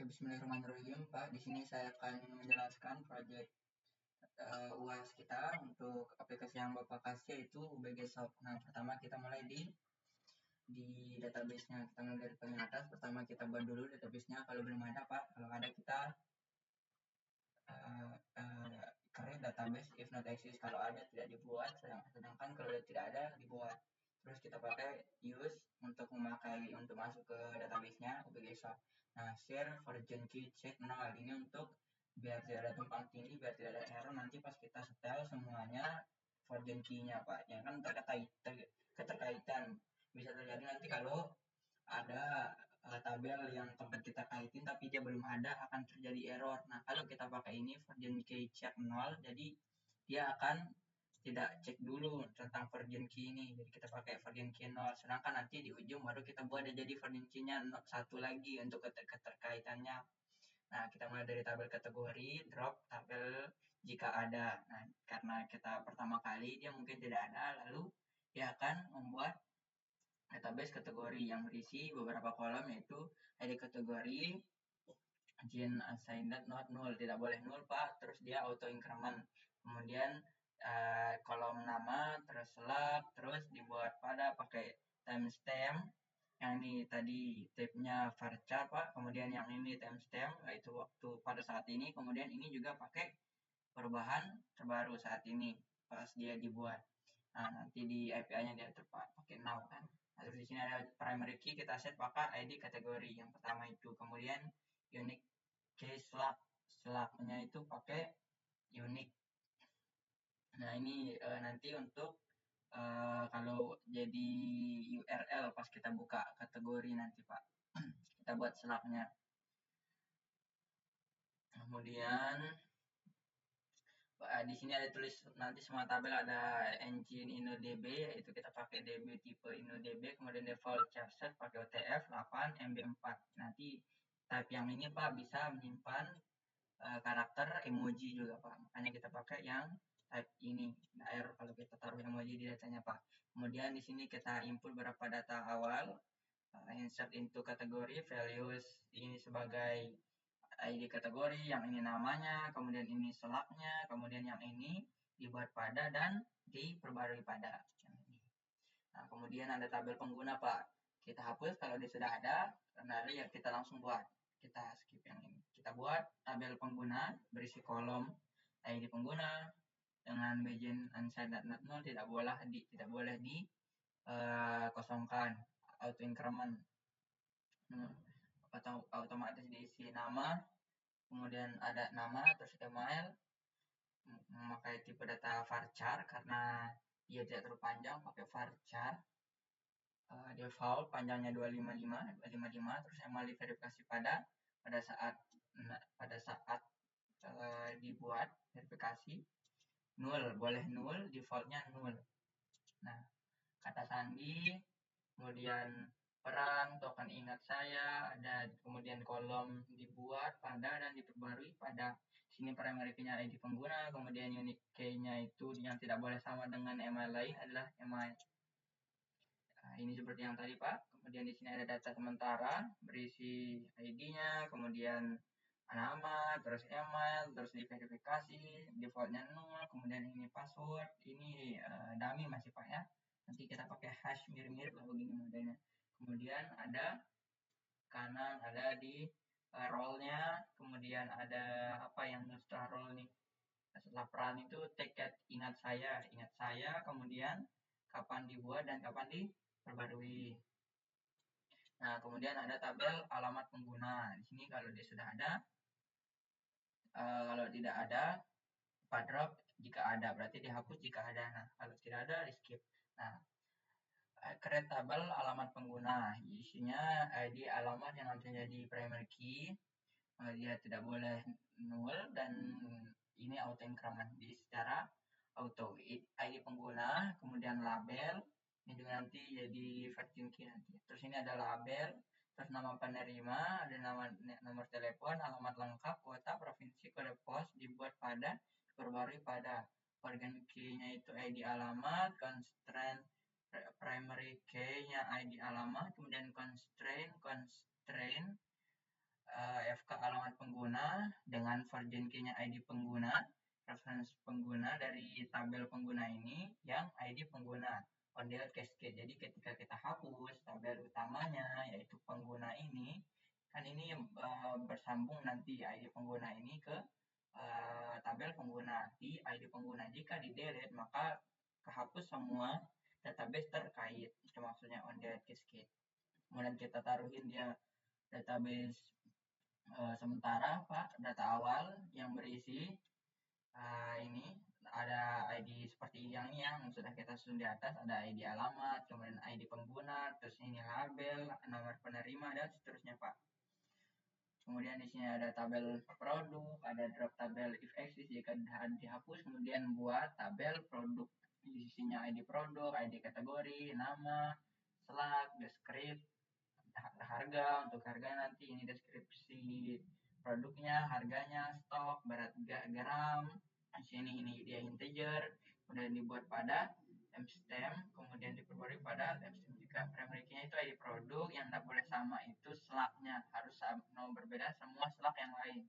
Oke, bismillahirrahmanirrahim, Pak. Di sini saya akan menjelaskan proyek UAS kita untuk aplikasi yang Bapak kasih, yaitu UBG Shop. Nah, pertama kita mulai di database-nya. Kita mulai dari paling atas. Pertama kita buat dulu database-nya. Kalau belum ada, Pak. Kalau ada kita create database if not exist. Kalau ada tidak dibuat, sedangkan kalau tidak ada dibuat. Terus kita pakai use untuk masuk ke database-nya UBG Shop. Nah, share version key check 0 ini untuk biar tidak ada tumpang tindih, biar tidak ada error nanti pas kita setel semuanya version key-nya, Pak. Ya kan keterkaitan. Bisa terjadi nanti kalau ada tabel yang tempat kita kaitin tapi dia belum ada, akan terjadi error. Nah, kalau kita pakai ini version key check 0, jadi dia akan tidak cek dulu tentang version key ini. Jadi kita pakai version key 0, sedangkan nanti di ujung baru kita buat jadi version key-nya 1 lagi untuk keterkaitannya. Nah, kita mulai dari tabel kategori, drop tabel jika ada. Nah, karena kita pertama kali dia mungkin tidak ada, lalu dia akan membuat database kategori yang berisi beberapa kolom, yaitu ID kategori, gene assigned not null, tidak boleh null, Pak. Terus dia auto increment. Kemudian kolom nama, terus select, terus dibuat pada pakai timestamp. Yang ini tadi tab-nya varchar, Pak. Kemudian yang ini timestamp, yaitu waktu pada saat ini. Kemudian ini juga pakai perubahan terbaru saat ini pas dia dibuat. Nah, nanti di API-nya dia pakai now kan. Nah, terus di sini ada primary key, kita set pakai ID kategori yang pertama itu. Kemudian unique key slug-nya itu pakai unique. Nah, ini nanti untuk kalau jadi URL pas kita buka kategori nanti, Pak. Kita buat slug-nya. Kemudian di sini ada tulis nanti semua tabel, ada engine InnoDB, yaitu kita pakai DB tipe InnoDB, kemudian default chapset pakai OTF 8 MB4. Nanti type yang ini, Pak, bisa menyimpan karakter emoji juga, Pak. Makanya kita pakai yang type ini. Nah, error kalau kita taruh emoji di datanya, Pak. Kemudian di sini kita input beberapa data awal, insert into kategori, values ini sebagai ID kategori, yang ini namanya, kemudian ini selaknya, kemudian yang ini dibuat pada dan diperbarui pada yang ini. Nah, kemudian ada tabel pengguna, Pak. Kita hapus kalau dia sudah ada, karena ya kita langsung buat. Kita skip yang ini. Kita buat tabel pengguna berisi kolom ID pengguna dengan begin unsigned not null, tidak boleh kosongkan, auto increment. Atau otomatis diisi nama, kemudian ada nama, terus email, memakai tipe data varchar karena dia tidak terlalu panjang, pakai varchar. Default panjangnya 255, terus email diverifikasi pada saat dibuat verifikasi null, boleh null, defaultnya null. Nah, kata sandi, kemudian peran, token ingat saya, ada kemudian kolom dibuat pada dan diperbarui pada. Sini primary key-nya ID pengguna, kemudian unique key-nya itu yang tidak boleh sama dengan email lain adalah email. Nah, ini seperti yang tadi, Pak. Kemudian di sini ada data sementara berisi ID-nya, kemudian nama, terus email, terus diverifikasi, defaultnya null, kemudian ini password, ini dummy masih, Pak, ya. Nanti kita pakai hash mirip-mirip lah begini modelnya. Kemudian ada kanan, ada di role-nya, kemudian ada apa yang setelah role nih. Setelah peran itu tiket ingat saya, kemudian kapan dibuat dan kapan diperbarui. Nah, kemudian ada tabel alamat pengguna. Di sini kalau dia sudah ada, kalau tidak ada, drop jika ada, berarti dihapus jika ada. Nah, kalau tidak ada, di skip. Nah, create tabel alamat pengguna, isinya ID alamat yang harus menjadi primary key, dia tidak boleh null, dan ini auto increment di secara auto. ID pengguna, kemudian label, ini juga nanti jadi version key nanti. Terus ini ada label, terus nama penerima, ada nomor telepon, alamat lengkap, kota, provinsi, kode pos, dibuat pada, diperbarui pada. Organic key-nya itu ID alamat, constraint primary key-nya ID alamat, kemudian constraint FK alamat pengguna dengan virgin key-nya ID pengguna, reference pengguna dari tabel pengguna ini yang ID pengguna on delete cascade. Jadi ketika kita hapus tabel utamanya yaitu pengguna ini, kan ini bersambung nanti ID pengguna ini ke tabel pengguna di ID pengguna. Jika di delete maka kehapus semua database terkait. Itu maksudnya on delete cascade. Kemudian kita taruhin dia database sementara Pak, data awal yang berisi ini ada ID seperti yang sudah kita susun di atas, ada ID alamat, kemudian ID pengguna, terus ini label, nomor penerima, dan seterusnya Pak. Kemudian di sini ada tabel produk, ada drop tabel if exist jika dihapus, kemudian buat tabel produk. Di sisinya ID produk, ID kategori, nama, slug, deskripsi, harga, untuk harga nanti ini deskripsi produknya, harganya, stok, berat gram, di sini ini dia integer, kemudian dibuat pada timestamp, kemudian diperbarui pada timestamp juga. Primary-nya itu ID produk, yang tidak boleh sama itu slug-nya, harus mau berbeda semua slug yang lain.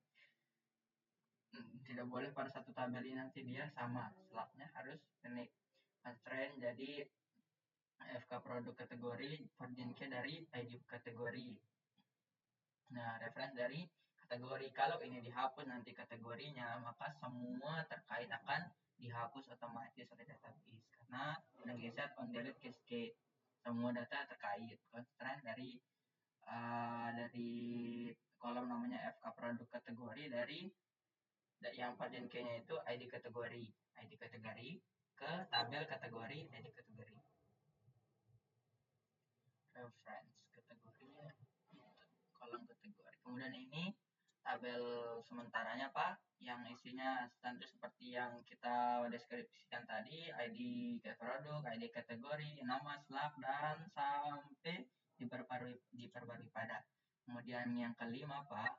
Tidak boleh pada satu tabel ini nanti dia sama, slug-nya harus unik. Constraint jadi FK produk kategori, virgin key dari ID kategori. Nah, reference dari kategori. Kalau ini dihapus nanti kategorinya, maka semua terkait akan dihapus otomatis oleh database. Karena udah geser on delete cascade. Semua data terkait. Constraint dari kolom namanya FK produk kategori dari yang virgin key-nya itu ID kategori. ID kategori ke tabel kategori ID kategori. Reference kategorinya kolom kategori. Kemudian ini tabel sementaranya Pak, yang isinya standar seperti yang kita deskripsikan tadi, ID produk, ID kategori, nama, slug, dan sampai diperbarui pada. Kemudian yang kelima Pak,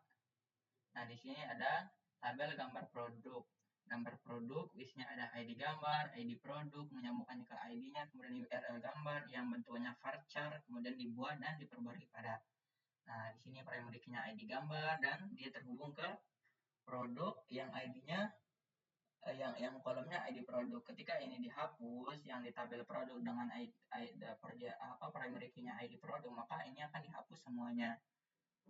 nah di sini ada tabel gambar produk. Gambar produk, isinya ada ID gambar, ID produk, menyambungkannya ke ID-nya, kemudian URL gambar yang bentuknya varchar, kemudian dibuat dan diperbarui pada. Nah, di sini primary key-nya ID gambar dan dia terhubung ke produk yang ID-nya yang kolomnya ID produk. Ketika ini dihapus yang di tabel produk dengan primary key-nya ID produk, maka ini akan dihapus semuanya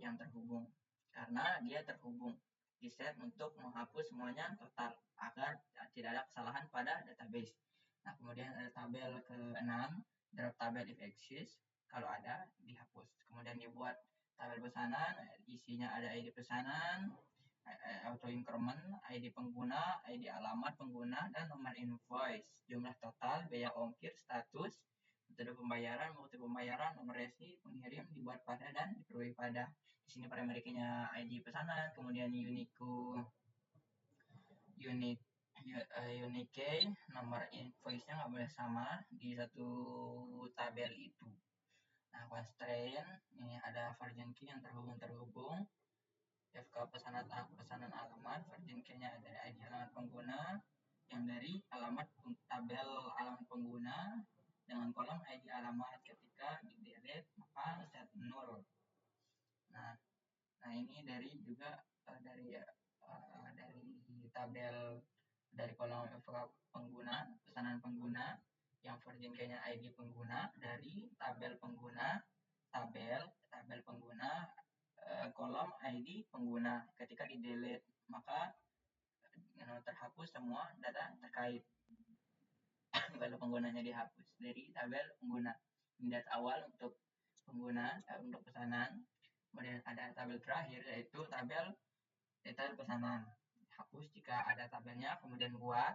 yang terhubung karena dia terhubung. Di set untuk menghapus semuanya total agar tidak ada kesalahan pada database. Nah, kemudian ada tabel ke-6, drop tabel if exist, kalau ada dihapus. Kemudian dibuat tabel pesanan, isinya ada ID pesanan, auto increment, ID pengguna, ID alamat pengguna, dan nomor invoice, jumlah total, biaya ongkir, status, metode pembayaran, nomor resi, pengirim, dibuat pada dan diperbarui pada. Di sini primary key-nya ID pesanan, kemudian unique key, nomor invoice-nya nggak boleh sama di satu tabel itu. Nah, constraint ini ada virgin key yang terhubung. FK pesanan alamat, virgin key-nya dari ID alamat pengguna, yang dari alamat tabel alamat pengguna dengan kolom ID alamat. Ketika di delete maka set null. Nah ini dari tabel dari kolom FK pengguna, pesanan pengguna yang virgin key-nya ID pengguna, dari tabel pengguna, tabel pengguna, kolom ID pengguna. Ketika di delete maka terhapus semua data terkait. Kalau penggunanya dihapus dari tabel pengguna. Ini data awal untuk pengguna, untuk pesanan. Kemudian ada tabel terakhir yaitu tabel detail pesanan. Hapus jika ada tabelnya, kemudian buat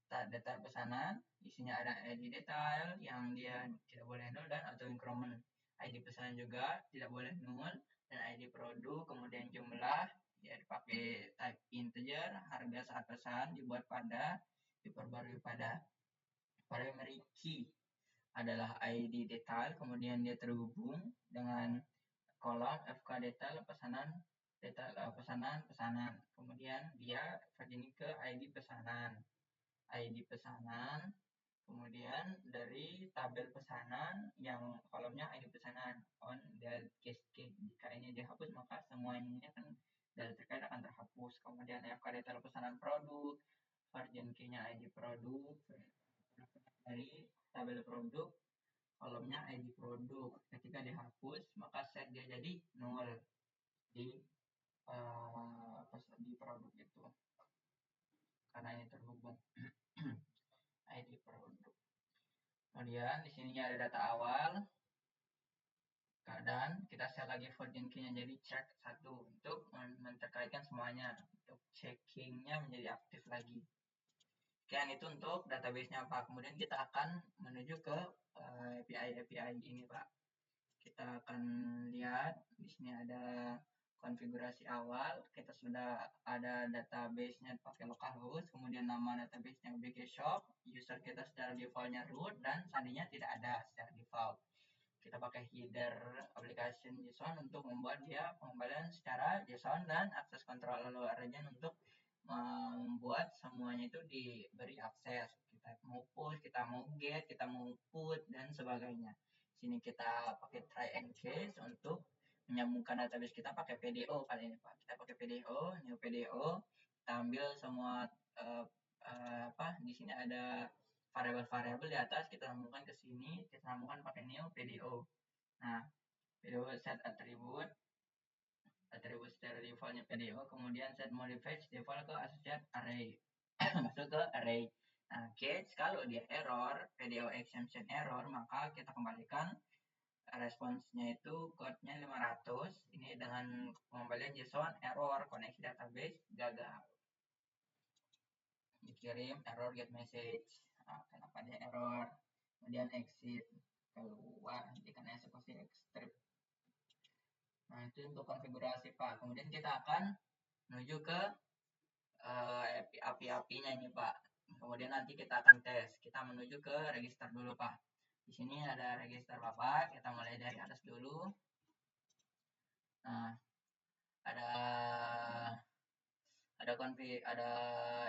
data pesanan, isinya ada ID detail yang dia tidak boleh nol dan auto increment. ID pesanan juga tidak boleh nol dan ID produk, kemudian jumlah ya dipakai type integer, harga saat pesan dibuat pada, diperbarui pada. Primary key adalah ID detail, kemudian dia terhubung dengan kolom FK detail pesanan, kemudian dia virgin ke ID pesanan, kemudian dari tabel pesanan yang kolomnya ID pesanan on the cascade. Jika ini dihapus maka semuanya akan kemudian FK detail pesanan produk, version key-nya ID produk, dari tabel produk, kolomnya ID produk. Ketika dihapus, maka set dia jadi 0 di di produk itu, karena ini terhubung ID produk. Kemudian di sini ada data awal, dan kita set lagi version key-nya jadi check 1 untuk menterkaitkan semuanya, untuk checkingnya menjadi aktif lagi. Sekian itu untuk database-nya Pak. Kemudian kita akan menuju ke API ini Pak. Kita akan lihat di sini ada konfigurasi awal. Kita sudah ada database-nya pakai localhost, kemudian nama database-nya BG Shop, user kita secara default-nya root, dan sandinya tidak ada secara default. Kita pakai header application JSON untuk membuat dia pengembalian secara JSON, dan access control region untuk membuat semuanya itu diberi akses. Kita mau push, kita mau get, kita mau put, dan sebagainya. Sini kita pakai try and case untuk menyambungkan database kita pakai PDO kali ini Pak. Kita pakai PDO, new PDO. Kita ambil semua di sini ada variabel-variabel di atas, kita sambungkan ke sini, kita sambungkan pakai new PDO. Nah, PDO set attribute secara defaultnya PDO, kemudian set modified default ke associate array, masuk ke array. Nah, case kalau dia error, PDO exception error, maka kita kembalikan responsnya itu code-nya 500. Ini dengan pengembalian JSON error, koneksi database gagal. Dikirim error get message. Nah, kenapa dia error? Kemudian exit keluar, hentikan eksekusi extrip. Nah, itu untuk konfigurasi Pak. Kemudian kita akan menuju ke API-nya ini Pak. Kemudian nanti kita akan tes. Kita menuju ke register dulu Pak. Di sini ada register Bapak. Kita mulai dari atas dulu. Nah, ada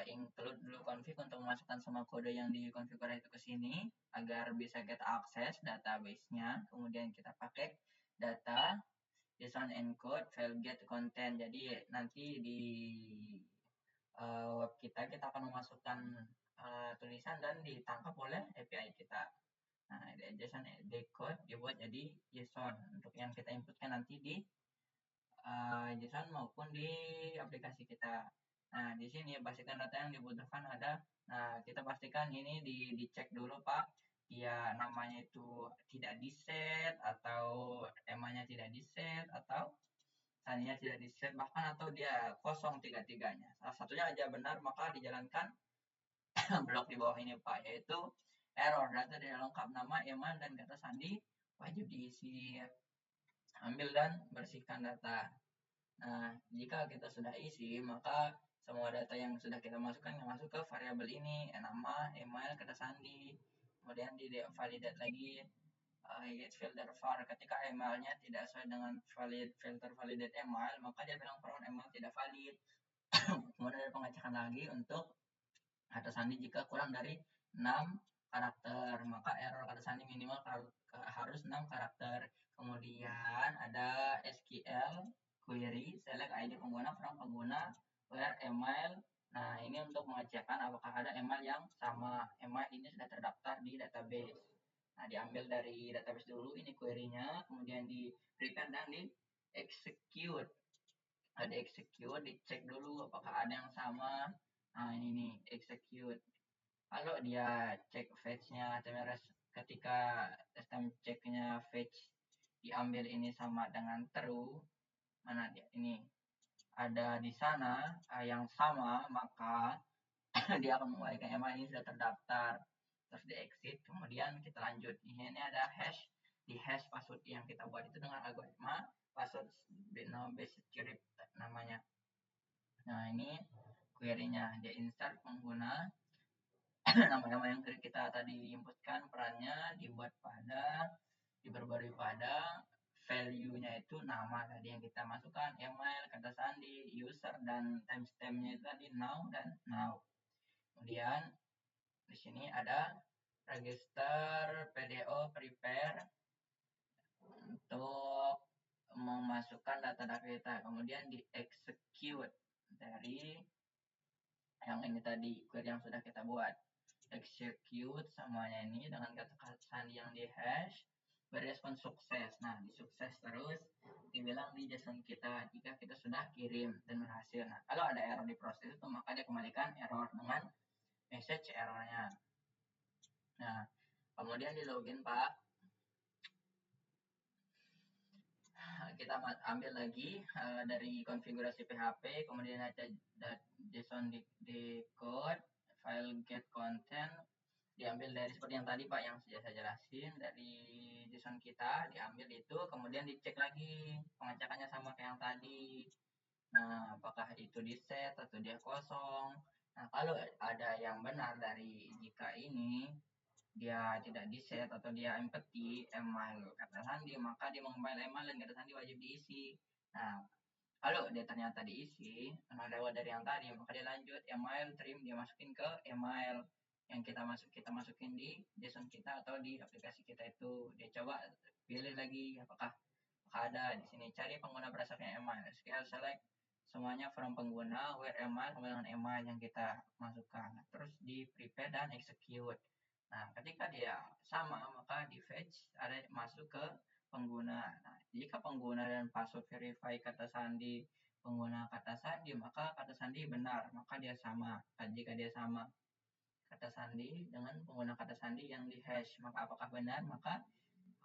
include dulu config untuk memasukkan semua kode yang dikonfigurasi itu ke sini agar bisa kita akses database-nya. Kemudian kita pakai data JSON encode file get content. Jadi nanti di web kita akan memasukkan tulisan dan ditangkap oleh API kita. Nah, JSON decode dibuat jadi JSON untuk yang kita inputkan nanti di JSON maupun di aplikasi kita. Nah, di sini pastikan data yang dibutuhkan ada. Nah, kita pastikan ini dicek dulu Pak. Ya, namanya itu tidak di-set, atau temanya tidak di-set, atau sandinya tidak di-set, bahkan atau dia kosong tiga-tiganya. Salah satunya aja benar, maka dijalankan blok di bawah ini Pak, yaitu error data tidak lengkap, nama, email, dan kata sandi wajib diisi. Ambil dan bersihkan data. Nah, jika kita sudah isi, maka semua data yang sudah kita masukkan masuk ke variabel ini, nama, email, kata sandi. Kemudian di validate lagi get filter var. Ketika emailnya tidak sesuai dengan filter validate email, maka dia bilang from email tidak valid. Kemudian ada pengecekan lagi untuk kata sandi jika kurang dari 6 karakter, maka error kata sandi minimal harus 6 karakter. Kemudian ada SQL query select ID pengguna from pengguna where email. Nah, ini untuk mengecekkan apakah ada email yang sama. Email ini sudah terdaftar di database. Nah, diambil dari database dulu ini query-nya, kemudian di prepare dan di execute. Ada execute, dicek dulu apakah ada yang sama. Nah, ini execute. Kalau dia cek fetch-nya ketika sistem ceknya fetch diambil ini sama dengan true, mana dia ini ada di sana yang sama, maka dia akan mengembalikan email ini sudah terdaftar. Terus di exit, kemudian kita lanjut. Ini ada hash, di hash password yang kita buat itu dengan algoritma password base script namanya. Nah, ini query-nya, dia insert pengguna nama-nama yang kita tadi inputkan, perannya diperbarui pada value-nya itu nama tadi yang kita masukkan, email, kata sandi, user, dan timestamp-nya tadi now dan now. Kemudian di sini ada register PDO prepare untuk memasukkan data kita, kemudian di execute. dari yang ini tadi, query yang sudah kita buat. Execute semuanya ini dengan kata-kata sandi yang di hash, berespon sukses. Nah, di sukses terus dibilang di JSON kita jika kita sudah kirim dan berhasil. Nah, kalau ada error di proses itu, maka dia kembalikan error dengan message errornya. Nah, kemudian di login Pak, kita ambil lagi dari konfigurasi PHP, kemudian ada JSON di code, file get content, diambil dari seperti yang tadi Pak yang sudah saya jelasin, dari JSON kita diambil itu, kemudian dicek lagi pengecekannya sama kayak yang tadi. Nah, apakah itu di set atau dia kosong. Nah, kalau ada yang benar dari jika ini dia tidak di set atau dia empty email kata sandi, maka dia mengembalikan email dan kata sandi wajib diisi. Nah, kalau dia ternyata diisi lewat dari yang tadi, maka dia lanjut email trim, dia masukin ke email yang kita masukin di JSON kita atau di aplikasi kita itu. Dia coba pilih lagi apakah ada di sini, cari pengguna berdasarkan email, SQL select semuanya from pengguna where email dengan email yang kita masukkan, terus di prepare dan execute. Nah, ketika dia sama, maka di fetch ada masuk ke pengguna. Nah, jika pengguna dan password verify kata sandi pengguna kata sandi, maka kata sandi benar, maka dia sama. Nah, jika dia sama kata sandi dengan pengguna kata sandi yang di hash, maka apakah benar? Maka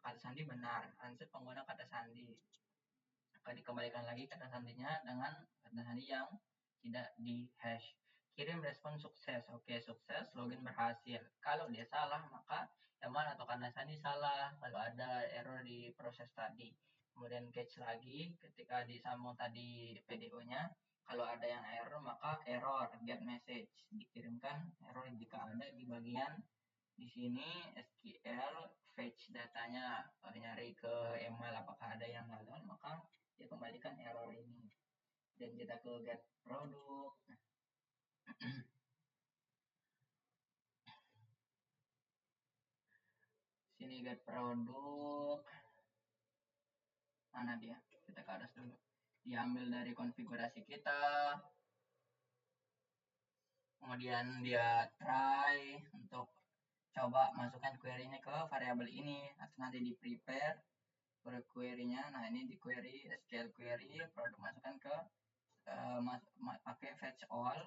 kata sandi benar. Answer pengguna kata sandi. Maka dikembalikan lagi kata sandinya dengan kata sandi yang tidak di hash. Kirim respon sukses. Oke, sukses, login berhasil. Kalau dia salah, maka email atau kata sandi salah. Lalu ada error di proses tadi. Kemudian catch lagi ketika disambung tadi PDO-nya. Kalau ada yang error, maka error get message dikirimkan error jika ada di bagian di sini SQL fetch datanya, nyari ke email apakah ada yang gagal, maka dia kembalikan error ini. Dan kita ke get produk. Sini get produk, mana dia, kita ke atas dulu, diambil dari konfigurasi kita, kemudian dia try untuk coba masukkan query-nya ke variabel ini, atau nanti di prepare query-nya. Nah, ini di query SQL query produk, masukkan ke pakai fetch all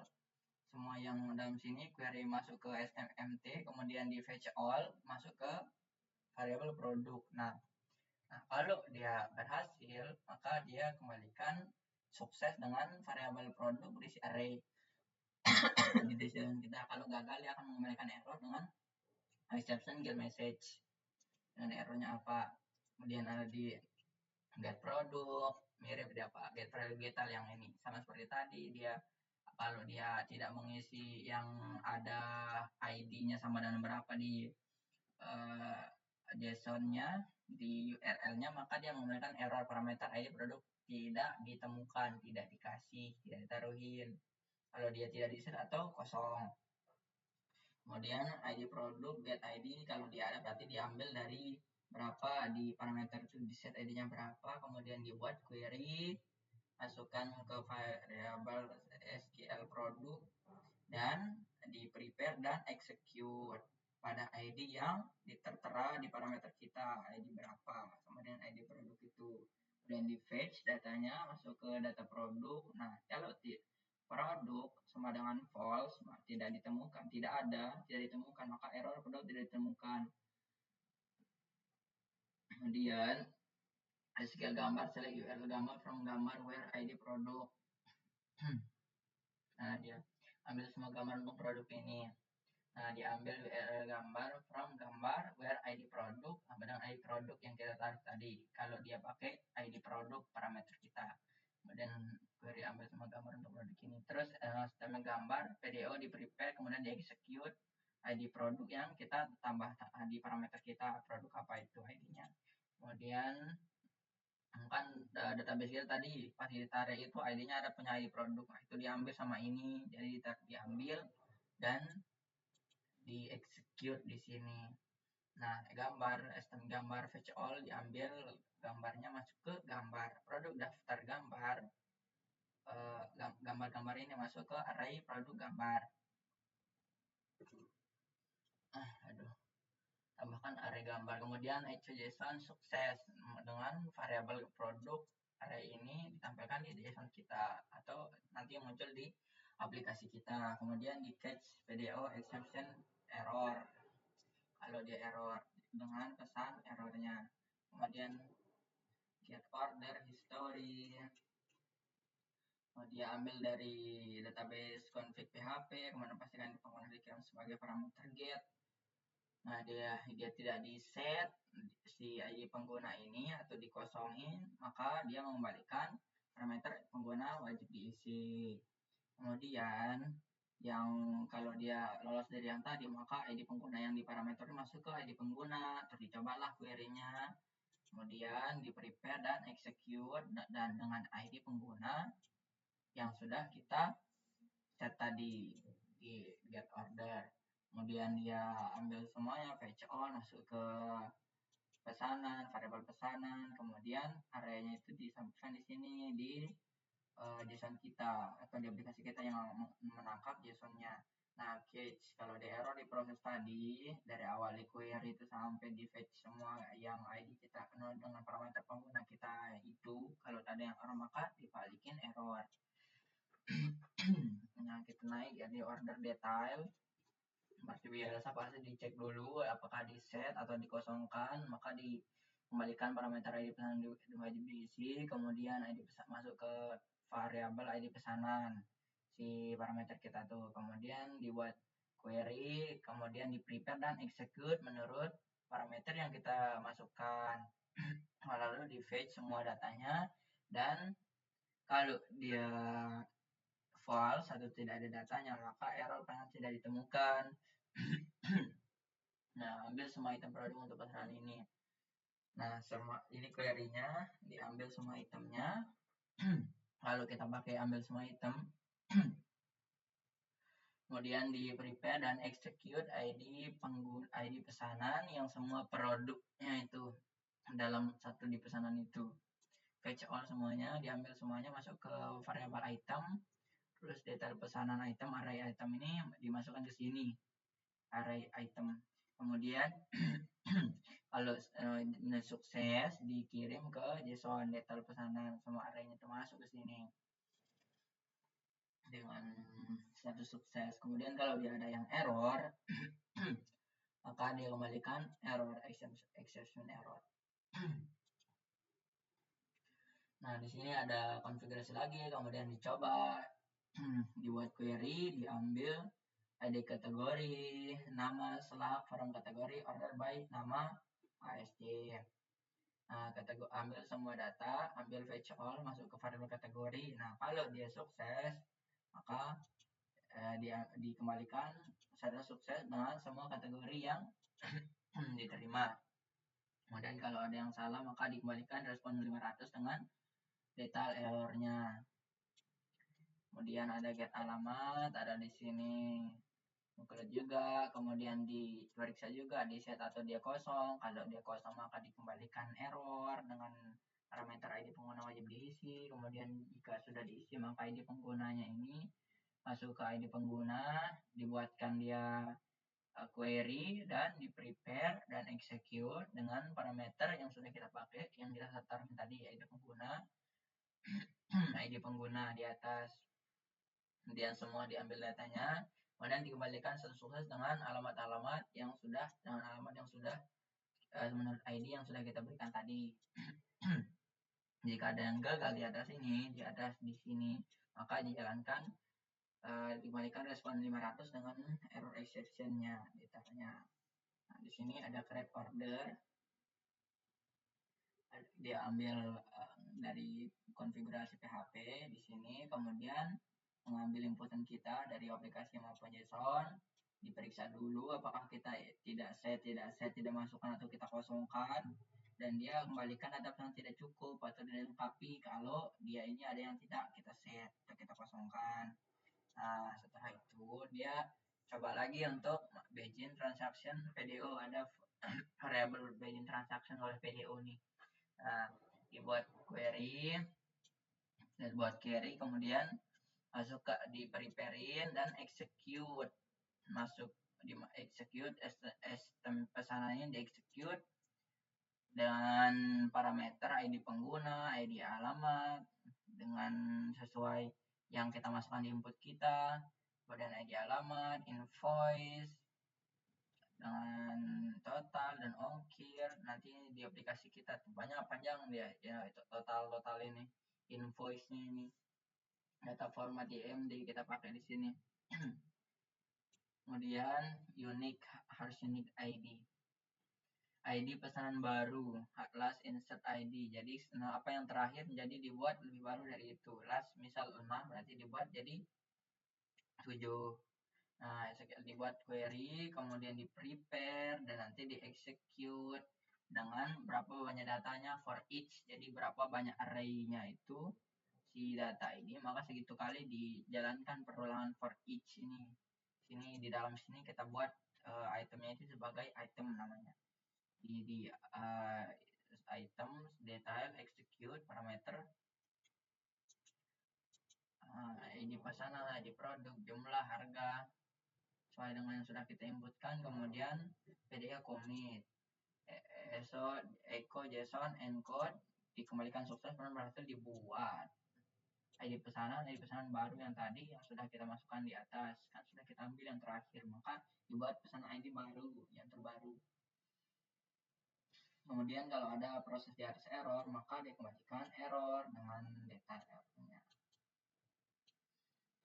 semua yang dalam sini, query masuk ke SMMT, kemudian di fetch all masuk ke variabel produk. Nah, kalau dia berhasil, maka dia kembalikan sukses dengan variabel produk berisi array di decision kita. Kalau gagal, dia akan mengembalikan error dengan exception get message dengan errornya apa. Kemudian ada di get produk, mirip dia apa, get produk detail yang ini sama seperti tadi. Dia kalau dia tidak mengisi yang ada ID-nya sama dengan berapa di JSON-nya, di URL-nya, maka dia menggunakan error parameter ID produk tidak ditemukan, tidak dikasih, tidak ditaruhin. Kalau dia tidak di-set atau kosong. Kemudian ID produk get ID, kalau dia ada berarti diambil dari berapa di parameter itu, di set ID-nya berapa, kemudian dibuat query, masukkan ke variabel SQL produk, dan di prepare dan execute pada ID yang tertera di parameter kita, ID berapa, kemudian ID produk itu, kemudian di fetch datanya masuk ke data produk. Nah, kalau produk sama dengan false, tidak ditemukan, tidak ada, tidak ditemukan, maka error produk tidak ditemukan. Kemudian SQL gambar, select URL gambar from gambar where ID produk. Nah, dia ambil semua gambar untuk produk ini. Nah, diambil URL gambar from gambar where ID produk sama dengan ID produk yang kita tarik tadi. Kalau dia pakai ID produk parameter kita. Kemudian query ambil semua gambar untuk produk ini. Terus sistemnya gambar, PDO di prepare, kemudian di execute ID produk yang kita tambah di parameter kita, produk apa itu ID-nya. Kemudian kan database kita tadi pas ditarik itu ID-nya ada punya ID produk. Nah, itu diambil sama ini, jadi diambil dan di execute di sini. Nah, gambar, sistem gambar fetch all diambil gambarnya masuk ke gambar produk daftar gambar. gambar-gambar ini masuk ke array produk gambar. Tambahkan array gambar, kemudian JSON sukses dengan variabel produk array ini ditampilkan di JSON kita atau nanti muncul di aplikasi kita. Kemudian di catch PDO exception error kalau dia error dengan pesan errornya. Kemudian get order history, dia ambil dari database config PHP, kemudian pastikan penggunaan dikirim sebagai parameter get. Nah, dia tidak di set si ID pengguna ini atau dikosongin, maka dia mengembalikan parameter pengguna wajib diisi. Kemudian yang kalau dia lolos dari yang tadi, maka ID pengguna yang diparameter masuk ke ID pengguna, terus dicobalah query-nya. Kemudian di prepare dan execute dan dengan ID pengguna yang sudah kita set tadi di get order. Kemudian dia ambil semuanya, fetch all, masuk ke pesanan, variabel pesanan, kemudian arraynya itu disampaikan di sini di JSON kita atau di aplikasi kita yang menangkap JSON-nya. Nah, catch kalau di error di proses tadi dari awal di query itu sampai di fetch semua yang ID kita penuh dengan parameter pengguna kita itu, kalau ada yang error maka dibalikin error. Nah, kita naik ya di order detail. Seperti biasa pasti dicek dulu apakah di set atau dikosongkan, maka dikembalikan parameter ID pesanan wajib diisi, kemudian ID masuk ke variabel ID pesanan si parameter kita tuh, kemudian dibuat query, kemudian di prepare dan execute menurut parameter yang kita masukkan. Lalu di fetch semua datanya, dan kalau dia false atau tidak ada datanya maka error sangat tidak ditemukan. Nah, ambil semua item produk untuk pesanan ini. Nah, semua ini query-nya, diambil semua itemnya. Lalu kita pakai ambil semua item. Kemudian di prepare dan execute ID pengguna ID pesanan yang semua produknya itu dalam satu di pesanan itu. Fetch all semuanya, diambil semuanya, masuk ke variabel item. Terus detail pesanan item, array item ini dimasukkan ke sini. Array item. Kemudian kalau sukses dikirim ke JSON detail pesanan, semua arraynya termasuk ke sini dengan status sukses. Kemudian kalau dia ada yang error maka dia kembalikan error exception error. Nah, di sini ada konfigurasi lagi, kemudian dicoba dibuat query, diambil ID kategori, nama, slug, form kategori, order by nama, ASC. Nah, ambil semua data, ambil fetch all, masuk ke variabel kategori. Nah, kalau dia sukses, maka dia dikembalikan status sukses dengan semua kategori yang diterima. Kemudian kalau ada yang salah, maka dikembalikan respon 500 dengan detail errornya. Kemudian ada get alamat, ada di sini include juga, kemudian diperiksa juga di set atau dia kosong. Kalau dia kosong maka dikembalikan error dengan parameter ID pengguna wajib diisi. Kemudian jika sudah diisi maka ID penggunanya ini masuk ke ID pengguna, dibuatkan dia query dan di prepare dan execute dengan parameter yang sudah kita pakai, yang kita setarkan tadi yaitu pengguna, ID pengguna di atas. Kemudian semua diambil datanya, kemudian dikembalikan status sukses dengan alamat-alamat yang sudah menurut ID yang sudah kita berikan tadi. Jika ada yang gagal di atas ini, di atas di sini, maka dijalankan dikembalikan respon 500 dengan error exception-nya ditanya. Nah, di sini ada create order. Dia ambil dari konfigurasi PHP di sini, kemudian mengambil inputan kita dari aplikasi maupun JSON, diperiksa dulu apakah kita tidak masukkan atau kita kosongkan, dan dia kembalikan data yang tidak cukup atau dilengkapi kalau dia ini ada yang tidak kita set atau kita kosongkan. Nah, setelah itu dia coba lagi untuk begin transaction PDO, ada variable begin transaction oleh PDO nih. Nah, dibuat query, kemudian masuk ke di preparein dan execute, masuk di execute pesanannya di execute dengan parameter ID pengguna, ID alamat dengan sesuai yang kita masukkan di input kita, kemudian ID alamat, invoice dengan total dan ongkir. Nanti di aplikasi kita tuh banyak panjang dia ya, itu total ini invoice-nya ini. Data format IMD kita pakai di sini. Kemudian harus unique ID. ID pesanan baru, last insert ID. Jadi apa yang terakhir jadi dibuat lebih baru dari itu. Last misal 6 berarti dibuat jadi 7. Nah, dibuat query, kemudian di prepare dan nanti di execute dengan berapa banyak datanya for each. Jadi berapa banyak array-nya itu si data ini, maka segitu kali dijalankan perulangan for each ini. Sini di dalam sini kita buat itemnya itu sebagai item namanya. Di item detail execute parameter ini pesanan, ID produk, jumlah, harga sesuai dengan yang sudah kita inputkan. Kemudian PDA commit, echo JSON encode dikembalikan sukses dan berhasil dibuat. ID pesanan baru yang tadi yang sudah kita masukkan di atas kan sudah kita ambil yang terakhir, maka dibuat pesanan ID baru yang terbaru. Kemudian kalau ada proses di atas error, maka dikembalikan error dengan data errornya.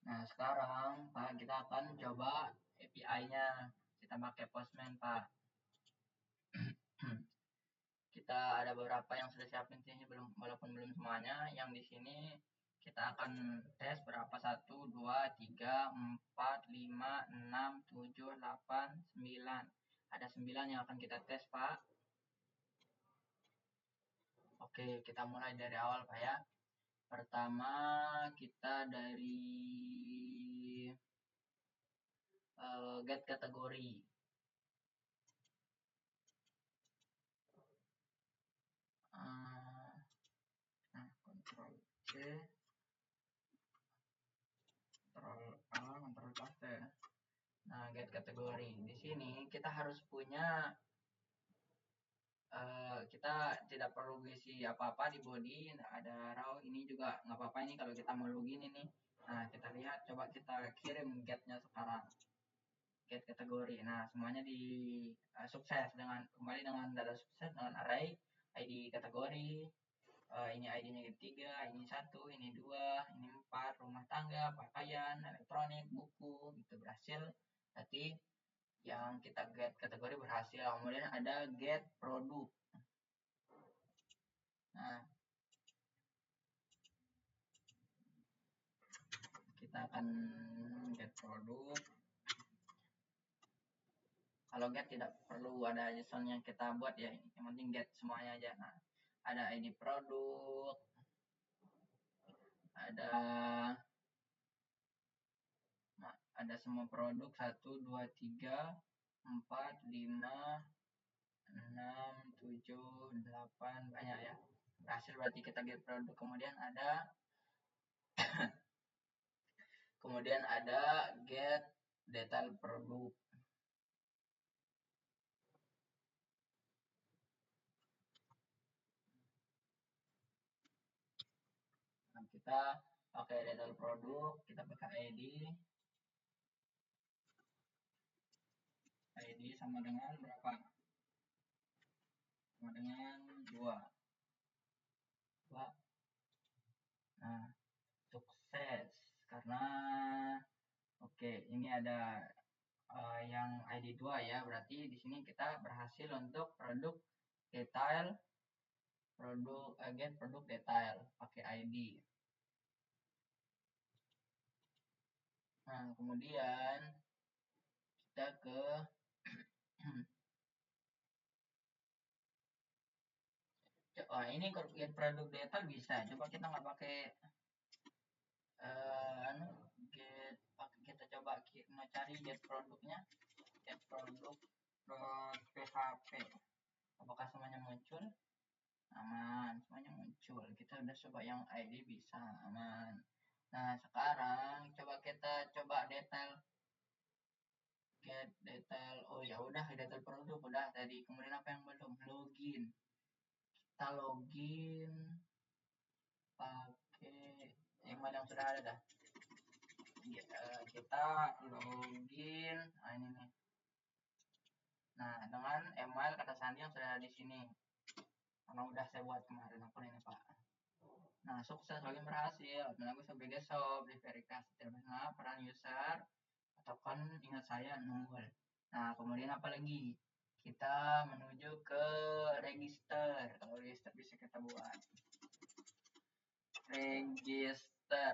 Nah, sekarang Pak, kita akan coba API-nya. Kita pakai Postman, Pak. Kita ada beberapa yang sudah siapin sini, walaupun belum semuanya. Yang di sini kita akan tes berapa 1, 2, 3, 4, 5, 6, 7, 8, 9. Ada 9 yang akan kita tes, Pak. Oke, kita mulai dari awal, Pak ya. Pertama, kita dari get kategori. Ctrl C, Ctrl A, Ctrl paste. Nah, get kategori. Di sini kita harus punya kita tidak perlu isi apa-apa di body, ada raw. Ini juga nggak apa-apa ini kalau kita mau login ini. Nah, kita lihat, coba kita kirim getnya sekarang. Get kategori. Nah, semuanya di sukses kembali dengan data sukses dengan array ID kategori. Ini ID-nya 3, ini 1, ini 2, ini 4, rumah tangga, pakaian, elektronik, buku, itu berhasil. Berarti yang kita get kategori berhasil. Kemudian ada get produk. Nah, kita akan get produk. Kalau get tidak perlu ada JSON yang kita buat ya, yang penting get semuanya aja. Nah, ada ID produk, ada semua produk 1, 2, 3, 4, 5, 6, 7, 8, banyak ya. Berhasil berarti kita get produk. Kemudian ada get detail produk. Nah, kita pakai detail produk, kita pakai ID sama dengan berapa? Sama dengan 2. Nah, sukses karena ini ada yang ID 2 ya, berarti di sini kita berhasil untuk produk detail, get produk detail pakai ID. Nah, kemudian kita ke ini get produk detail bisa. Coba kita nggak pakai kita coba cari get produknya, get produk PHP. Apakah semuanya muncul? Aman, semuanya muncul. Kita udah coba yang ID bisa, aman. Nah, sekarang coba detail get detail. Oh ya udah, detail produk udah tadi. Kemudian apa yang belum? Login. Kita login pakai email yang sudah ada dah. Kita login. Nah, ini nih. Nah, dengan email kata sandi yang sudah ada di sini. Karena udah saya buat kemarin akun ini, Pak. Nah, sukses login berhasil. Menunggu sebagai shop, diverifikasi terbenam peran user, atau kan ingat saya nol. Nah, kemudian apa lagi? Kita menuju ke register. Kalau register bisa kita buat register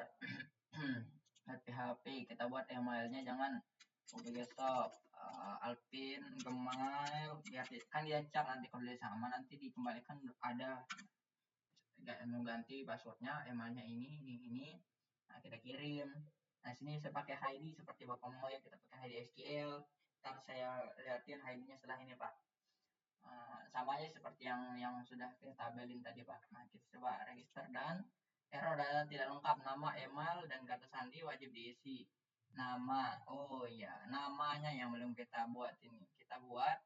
PHP. Kita buat emailnya jangan OBG shop, Alpin Gmail, biar kan dia cak nanti kalau dia sama nanti dikembalikan ada mau ganti passwordnya emailnya ini. Nah, kita kirim. Nah, sini saya pakai ID seperti Bapak mau ya, kita pakai ID SQL. Ntar saya lihatin ID-nya setelah ini, Pak. Sama aja seperti yang sudah kita tabelin tadi, Pak. Nah, kita coba register dan error data tidak lengkap, nama, email, dan kata sandi wajib diisi. Nama, oh iya, namanya yang belum kita buat ini. Kita buat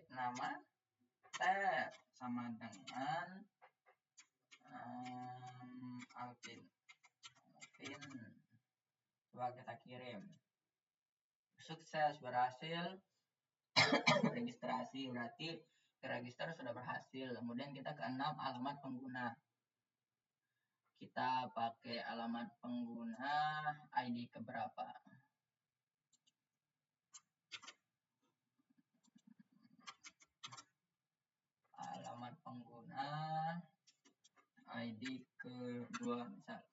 nama tab sama dengan Alvin. Coba kita kirim. Sukses, berhasil registrasi, berarti register sudah berhasil. Kemudian kita ke 6 alamat pengguna. Kita pakai alamat pengguna ID keberapa? Alamat pengguna ID kedua misal.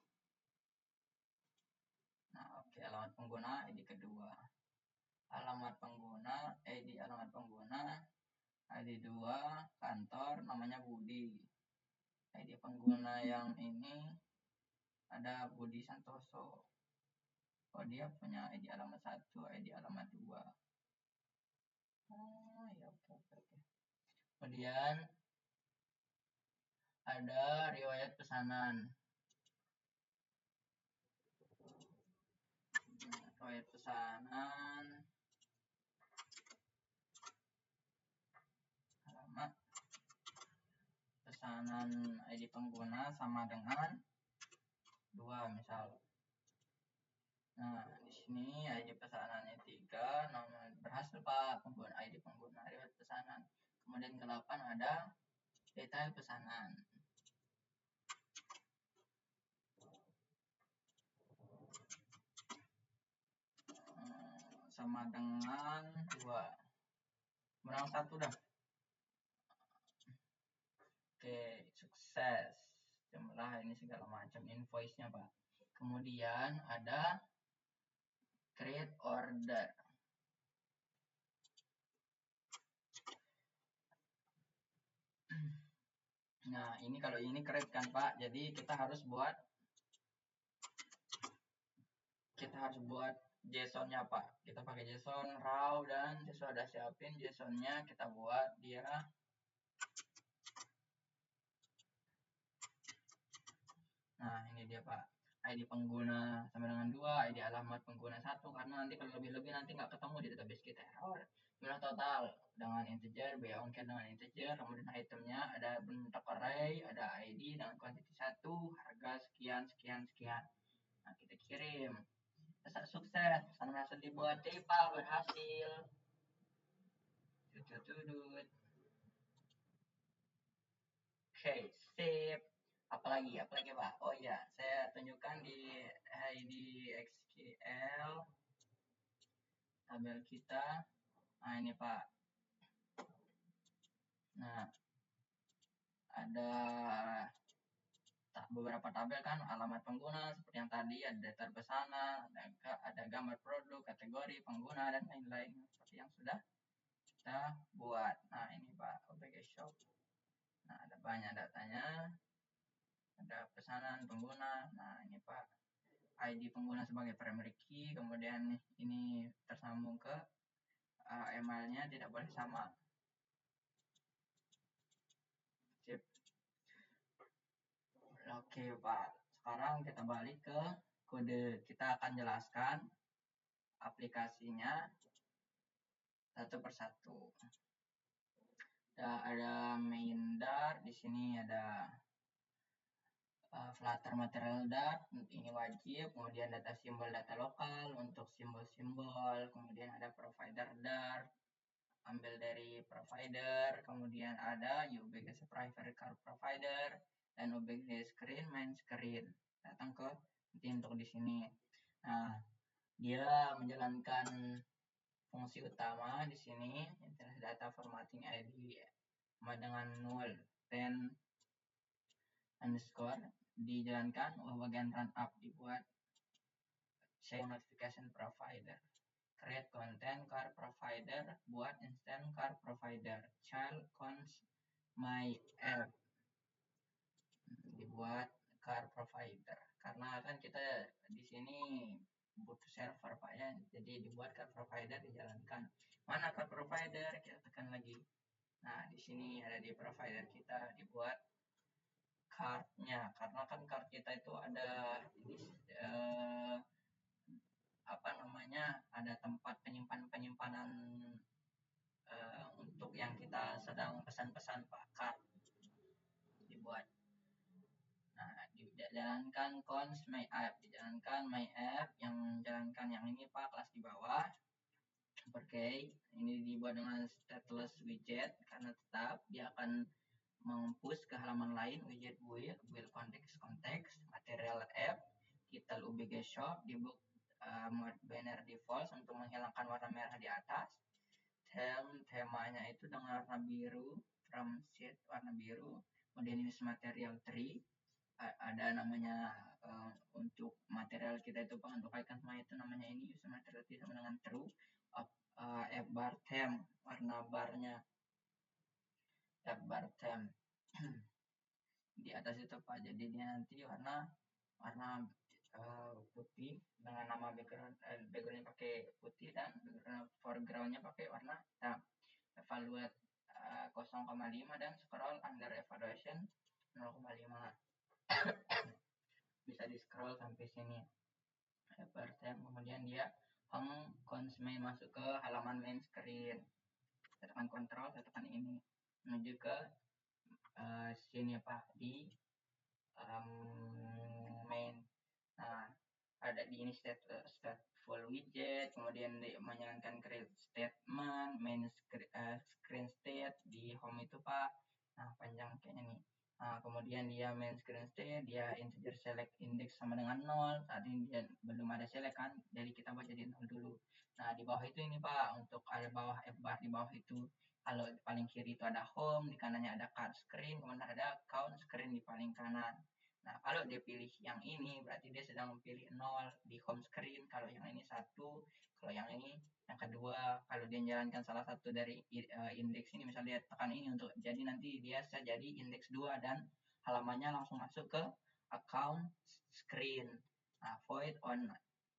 Nah, oke, alamat pengguna ID kedua. Alamat pengguna ID 2 kantor namanya Budi. ID pengguna yang ini ada Budi Santoso. Oh, dia punya ID alamat 1, ID alamat 2. Oh, ya oke. Kemudian ada riwayat pesanan. Riwayat pesanan alamat pesanan ID pengguna sama dengan 2 misal. Nah, di sini ID pesanannya 3, nomor berhasil Pak pengguna ID pengguna riwayat pesanan. Kemudian ke 8 ada detail pesanan. Sama dengan 2. Kurang 1 dah. Oke, sukses. Jumlah ini segala macam invoice-nya, Pak. Kemudian ada create order. Nah, ini kalau ini create kan, Pak. Jadi kita harus buat JSON-nya, Pak. Kita pakai JSON raw dan saya sudah siapin JSON-nya, kita buat dia. Nah, ini dia, Pak. ID pengguna sama dengan 2, ID alamat pengguna 1, karena nanti kalau lebih-lebih nanti nggak ketemu di database kita. Jumlah total dengan integer, biaya ongkir dengan integer, kemudian itemnya ada bentuk array, ada ID dengan quantity 1, harga sekian. Nah, kita kirim. Sukses, pesanan berhasil dibuat, PayPal berhasil. Tutut. Oke, sip. Apalagi Pak? Oh ya, saya tunjukkan di ID SQL tabel kita. Nah, ini Pak. Nah, ada beberapa tabel kan, alamat pengguna seperti yang tadi, ada data pesanan, ada gambar produk, kategori pengguna, dan lain-lain seperti yang sudah kita buat. Nah, ini Pak, OBG Shop. Nah, ada banyak datanya, ada pesanan pengguna. Nah, ini Pak, ID pengguna sebagai primary key, kemudian ini tersambung ke emailnya tidak boleh sama. Oke Pak, sekarang kita balik ke kode. Kita akan jelaskan aplikasinya satu persatu. Ada main Dart, di sini ada Flutter material Dart, ini wajib. Kemudian data simbol, data lokal untuk simbol-simbol. Kemudian ada provider Dart, ambil dari provider. Kemudian ada UBGC private car provider dan UBGC screen main screen. Datang ke untuk di sini. Nah, dia menjalankan fungsi utama di sini adalah data formatting ID sama dengan null then underscore dijalankan. Bagian run up dibuat show notification provider, create content car provider, buat instant car provider, child cons my app, dibuat car provider karena kan kita di sini butuh server Pak ya, jadi dibuat car provider, dijalankan. Mana car provider, kita tekan lagi. Nah di sini ada di provider kita, dibuat cardnya karena kan card kita itu ada ini ada tempat penyimpanan untuk yang kita sedang pesan-pesan Pak, card dibuat. Nah dijalankan cons my app, dijalankan my app, yang jalankan yang ini Pak, kelas di bawah. Oke, ini dibuat dengan stateless widget karena tetap dia akan mempush ke halaman lain. Widget build konteks, material app, kita UBG shop, dibook mode banner default untuk menghilangkan warna merah di atas. Temanya itu dengan warna biru, from sheet warna biru. Kemudian use material tree, ada namanya untuk material kita itu untuk icon itu namanya ini use material tree sama dengan true. App bar theme, warna barnya app bar theme di atas itu Pak, jadi dia nanti warna putih dengan nama backgroundnya pakai putih dan foregroundnya pakai warna hitam. Evaluate 0,5 dan scroll under evaluation 0,5. Bisa di scroll sampai sini. Kemudian dia home main masuk ke halaman main screen. Saya tekan kontrol, saya tekan ini menuju ke sini Pak, di main. Nah ada di ini stateful widget, kemudian menjalankan create statement, main screen state di home itu Pak. Nah panjang kayaknya nih. Nah kemudian dia main screen state, dia integer select index sama dengan 0. Saat ini dia belum ada select kan, jadi kita baca di 0 dulu. Nah di bawah itu ini Pak, untuk ada bawah app bar di bawah itu, kalau di paling kiri itu ada home, di kanannya ada card screen, kemudian ada count screen di paling kanan. Nah kalau dia pilih yang ini berarti dia sedang memilih 0 di home screen, kalau yang ini 1, kalau yang ini yang kedua. Kalau dia menjalankan salah satu dari indeks ini, misalnya dia tekan ini untuk jadi nanti dia bisa jadi indeks 2 dan halamannya langsung masuk ke account screen. Nah void on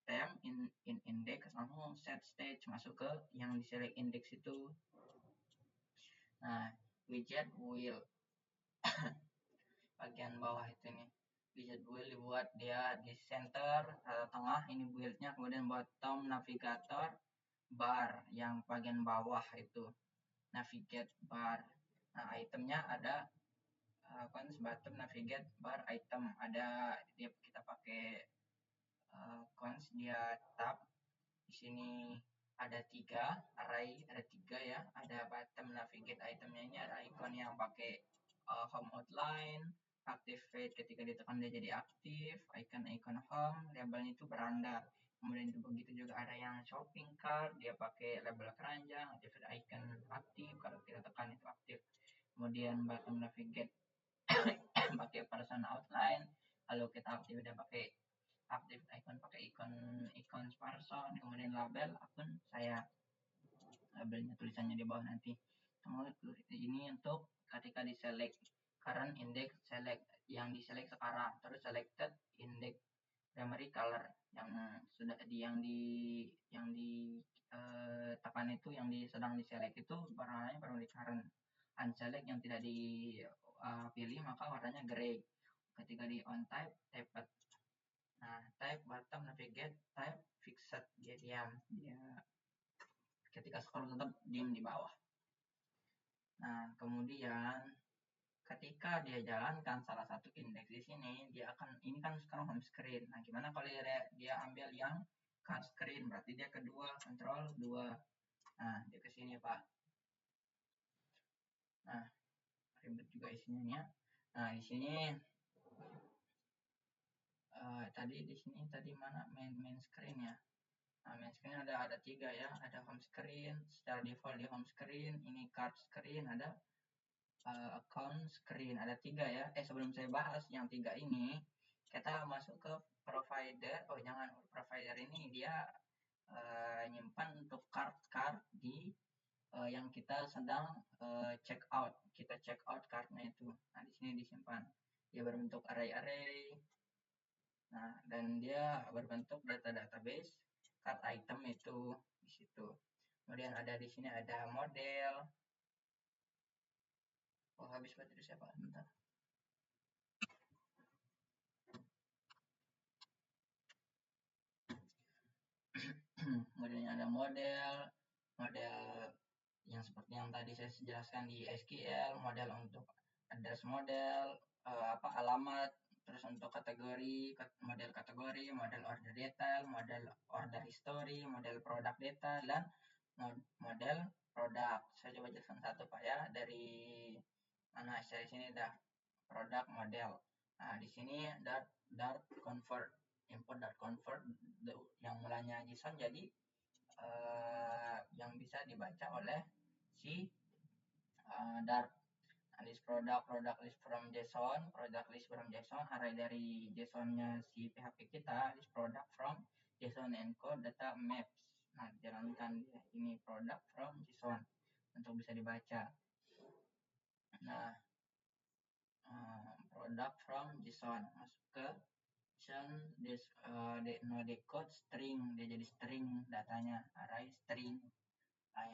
them in index, langsung set stage masuk ke yang di select index itu. Nah widget will bagian bawah itu nih, widget build dibuat dia di center tengah ini buildnya, kemudian bottom navigator bar yang bagian bawah itu navigate bar. Nah itemnya ada bottom navigate bar item, ada dia kita pakai dia tab. Di sini ada 3 array, ada 3 ya, ada bottom navigate itemnya ini ada icon yang pakai home outline, activate ketika ditekan dia jadi aktif, icon home, labelnya itu beranda. Kemudian begitu juga ada yang shopping cart, dia pakai label keranjang, activate icon aktif, kalau kita tekan itu aktif. Kemudian bottom navigate pakai person outline, kalau kita aktif dia pakai aktif icon, pakai icon person. Kemudian label akun saya, labelnya tulisannya di bawah nanti. Kemudian ini untuk ketika di select current index, select yang di select sekarang, terus selected index primary color yang sudah tekan itu, yang sedang di select itu warnanya primary current. Unselect yang tidak dipilih maka warnanya gray. ketika di on type typed. Nah, type bottom navigate, type fixed, dia diam, dia ketika scroll tetap diam di bawah. Nah, kemudian ketika dia jalankan salah satu indeks di sini, dia akan, ini kan sekarang home screen. Nah, gimana kalau dia ambil yang card screen, berarti dia kedua, control 2. Nah, dia ke sini, Pak. Nah, ribet juga isinya. Nah, di sini tadi mana main screen ya. Nah, main screen ada 3 ya, ada home screen, secara default di home screen, ini card screen, ada account screen, ada 3 ya. Sebelum saya bahas yang 3 ini, kita masuk ke provider. Oh jangan, provider ini dia nyimpan untuk card di yang kita sedang check out. Kita check out cardnya itu. Nah, di sini disimpan. Dia berbentuk array. Nah, dan dia berbentuk database card item itu di situ. Kemudian ada di sini ada model. Oh, habis baterai siapa? Bentar. Kemudian ada model yang seperti yang tadi saya jelaskan di SQL, model untuk address model, alamat, terus untuk kategori, model kategori, model order detail, model order history, model product data, dan model produk. Saya coba jelaskan satu Pak ya, dari mana saya sini dah produk model. Nah, di sini dart convert, import dart convert yang mulanya JSON jadi yang bisa dibaca oleh si Dart. List product list from JSON, product list from JSON, array dari JSON-nya si PHP kita, list product from JSON encode data maps. Nah, jalankan ini product from JSON untuk bisa dibaca. Nah, product from JSON masuk ke JSON, decode string, dia jadi string datanya, array string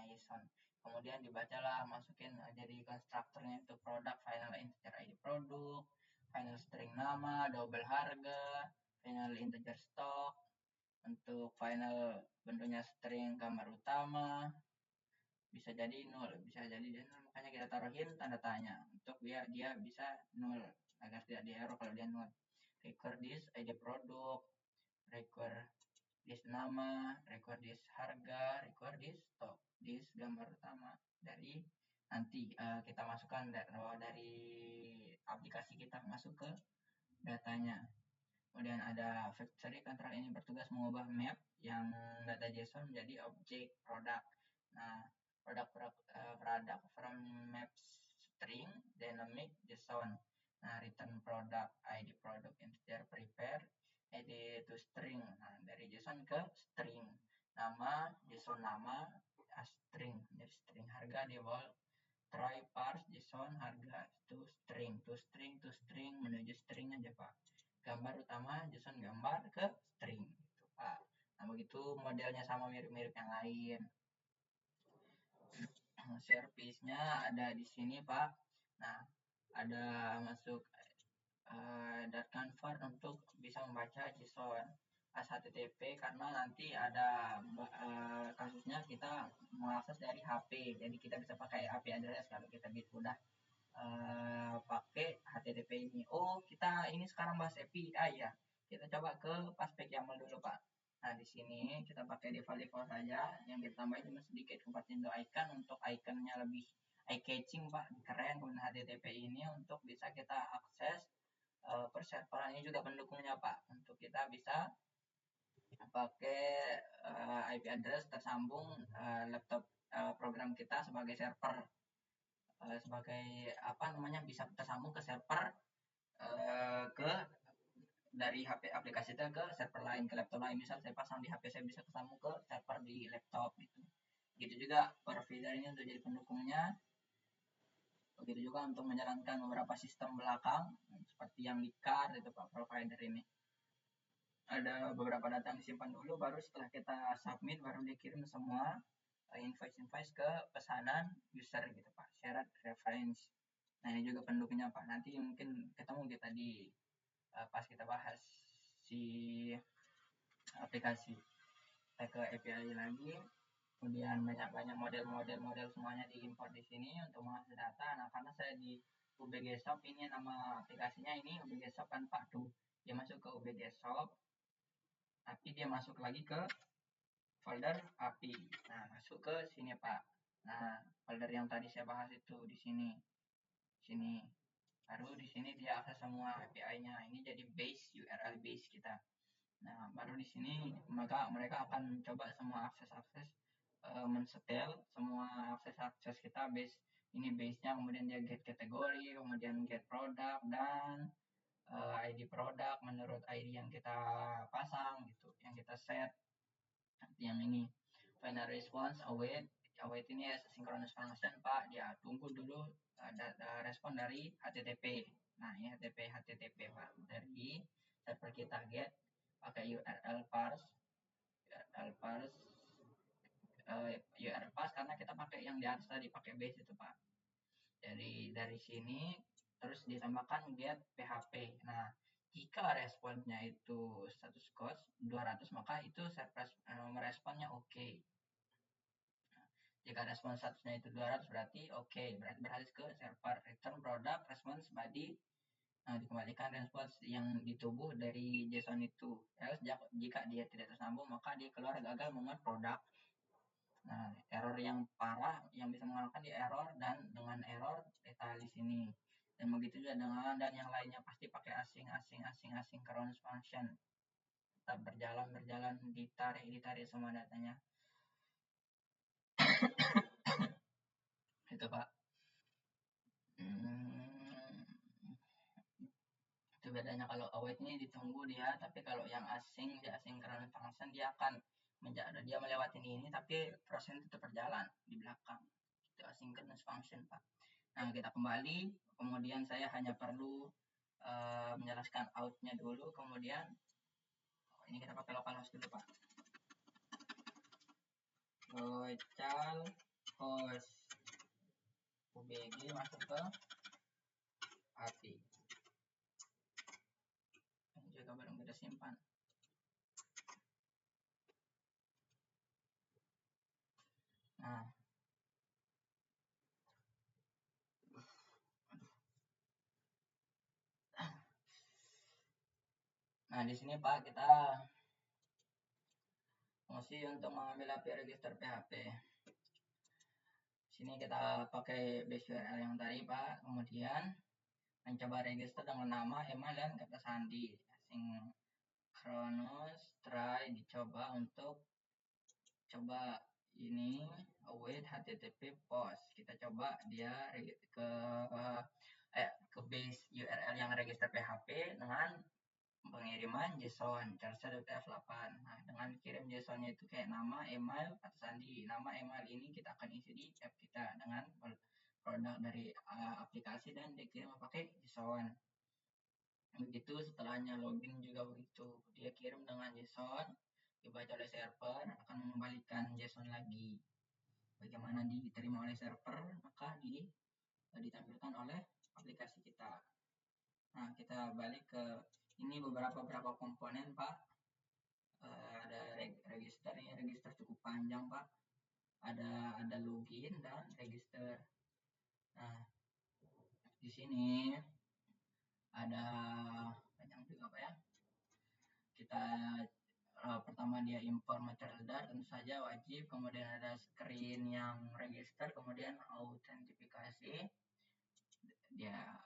JSON. Kemudian dibacalah, masukin jadi konstruktornya itu produk, final integer ID produk, final string nama, double harga, final integer stock, untuk final bentuknya string gambar utama, bisa jadi nol, makanya kita taruhin tanda tanya untuk dia bisa nol agar tidak di error kalau dia nol. Record this ID produk, record this nama, record this harga, record this stock, this gambar utama. Dari nanti kita masukkan dari aplikasi kita masuk ke datanya. Kemudian ada factory control, ini bertugas mengubah map yang data JSON menjadi objek produk. Nah, produk from maps string dynamic JSON. Nah, return product, ID product integer prepare, ID to string. Nah, dari JSON ke string. Nama, JSON nama, string. Dari string harga di wall. Try parse JSON harga to string menuju string aja Pak. Gambar utama JSON gambar ke string gitu Pak. Nah, begitu modelnya sama mirip-mirip yang lain. Service-nya ada di sini Pak. Nah, ada masuk dart convert untuk bisa membaca JSON HTTP, karena nanti ada kasusnya kita mengakses dari HP, jadi kita bisa pakai IP address kalau kita udah pakai HTTP ini. Oh, kita ini sekarang bahas API ya. Kita coba ke Paspec YAML dulu Pak. Nah, di sini kita pakai default saja, yang ditambahin cuma sedikit Kubernetes icon untuk iconnya lebih eye catching Pak, keren. Kemudian HTTP ini untuk bisa kita akses perserveran, ini juga pendukungnya Pak, untuk kita bisa pakai IP address tersambung laptop program kita sebagai server, sebagai bisa tersambung ke server ke dari HP aplikasi itu ke server lain, ke laptop lain. Misal saya pasang di HP, saya bisa tersambung ke server di laptop gitu. Begitu juga provider ini untuk jadi pendukungnya. Begitu juga untuk menjalankan beberapa sistem belakang seperti yang di card itu Pak, provider ini. Ada beberapa data yang disimpan dulu, baru setelah kita submit baru dikirim semua invoice ke pesanan user gitu Pak, shared reference. Nah, ini juga pendukungnya Pak, nanti mungkin ketemu kita di pas kita bahas si aplikasi. Kita ke API lagi, kemudian banyak model semuanya diimport di sini untuk mengakses data. Nah, karena saya di UBG Shop, ini nama aplikasinya ini UBG Shop kan Pak tuh, dia masuk ke UBG Shop, tapi dia masuk lagi ke folder API. Nah, masuk ke sini Pak. Nah, folder yang tadi saya bahas itu di sini. Baru di sini dia akses semua API-nya. Ini jadi base URL base kita. Nah, baru di sini mereka akan coba semua akses mensetel semua akses kita base. Ini base-nya, kemudian dia get kategori, kemudian get produk, dan ID produk menurut ID yang kita pasang gitu, yang kita set. Yang ini final response await ini asynchronous function Pak, dia tunggu dulu respon dari HTTP. Nah, ini HTTP Pak, dari server kita get pakai URL parse URL parse karena kita pakai yang di atas tadi, pakai base itu Pak. Dari sini terus ditambahkan get PHP. Nah, jika responnya itu status code 200, maka itu meresponnya oke. Nah, jika respon statusnya itu 200 berarti oke, berarti berhasil ke server. Return product response body. Nah, dikembalikan respons yang ditubuh dari JSON itu. Jika dia tidak tersambung, maka dia keluar gagal memuat produk. Nah, error yang parah yang bisa mengalahkan di error dan dengan error di sini. Dan begitu juga dengan dan yang lainnya pasti pakai asynchronous function. Tetap berjalan ditarik semua datanya. Itu Pak. Itu bedanya. Kalau await ini ditunggu dia, tapi kalau yang asynchronous function dia akan dia melewati ini, tapi proses itu berjalan di belakang. Itu asynchronous function Pak. Nah, kita kembali, kemudian saya hanya perlu menjelaskan out-nya dulu, kemudian ini kita pakai localhost dulu Pak. Localhost UBG masuk ke API. Ini juga belum kita simpan. Nah, di sini Pak kita mesti untuk mengambil API register PHP. Sini kita pakai base URL yang tadi Pak, kemudian mencoba register dengan nama, email, dan kata sandi. Asynchronous try dicoba untuk coba ini await HTTP post. Kita coba dia ke base URL yang register PHP dengan pengiriman JSON charsa.f8. Nah, dengan kirim JSON-nya itu kayak nama, email, kata sandi. Nama, email ini kita akan isi di app kita dengan produk dari aplikasi dan dikirim pakai JSON. Begitu setelahnya login juga begitu. Dia kirim dengan JSON, dibaca oleh server, akan mengembalikan JSON lagi. Bagaimana diterima oleh server, maka ditampilkan oleh aplikasi kita. Nah, kita balik ke ini beberapa komponen Pak. Ada register, ini register cukup panjang Pak. Ada login dan register. Nah, di sini ada banyak juga Pak ya. Kita pertama dia import material data, tentu saja wajib. Kemudian ada screen yang register, kemudian autentifikasi. Dia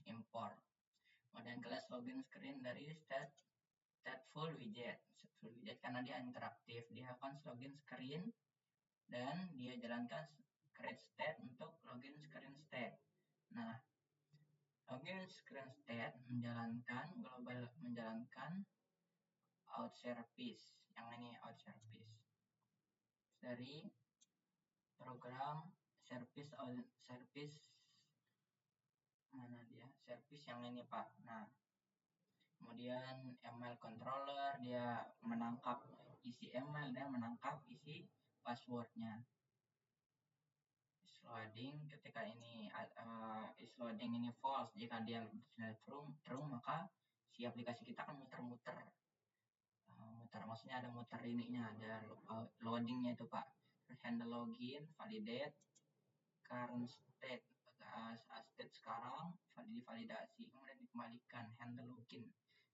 import. Kemudian kelas login screen dari stateful widget karena dia interaktif, dia akan login screen dan dia jalankan create state untuk login screen state. Nah, login screen state menjalankan out service. Yang ini out service dari program service mana dia, service yang ini Pak. Nah, kemudian email controller, dia menangkap isi email dan menangkap isi passwordnya. Loading ketika ini is loading ini false. Jika dia true, maka si aplikasi kita akan muter-muter. Muter maksudnya ada muter ininya, ada loadingnya itu Pak. Handle login, validate, current state, state sekarang, divalidasi, kemudian dikembalikan handle login.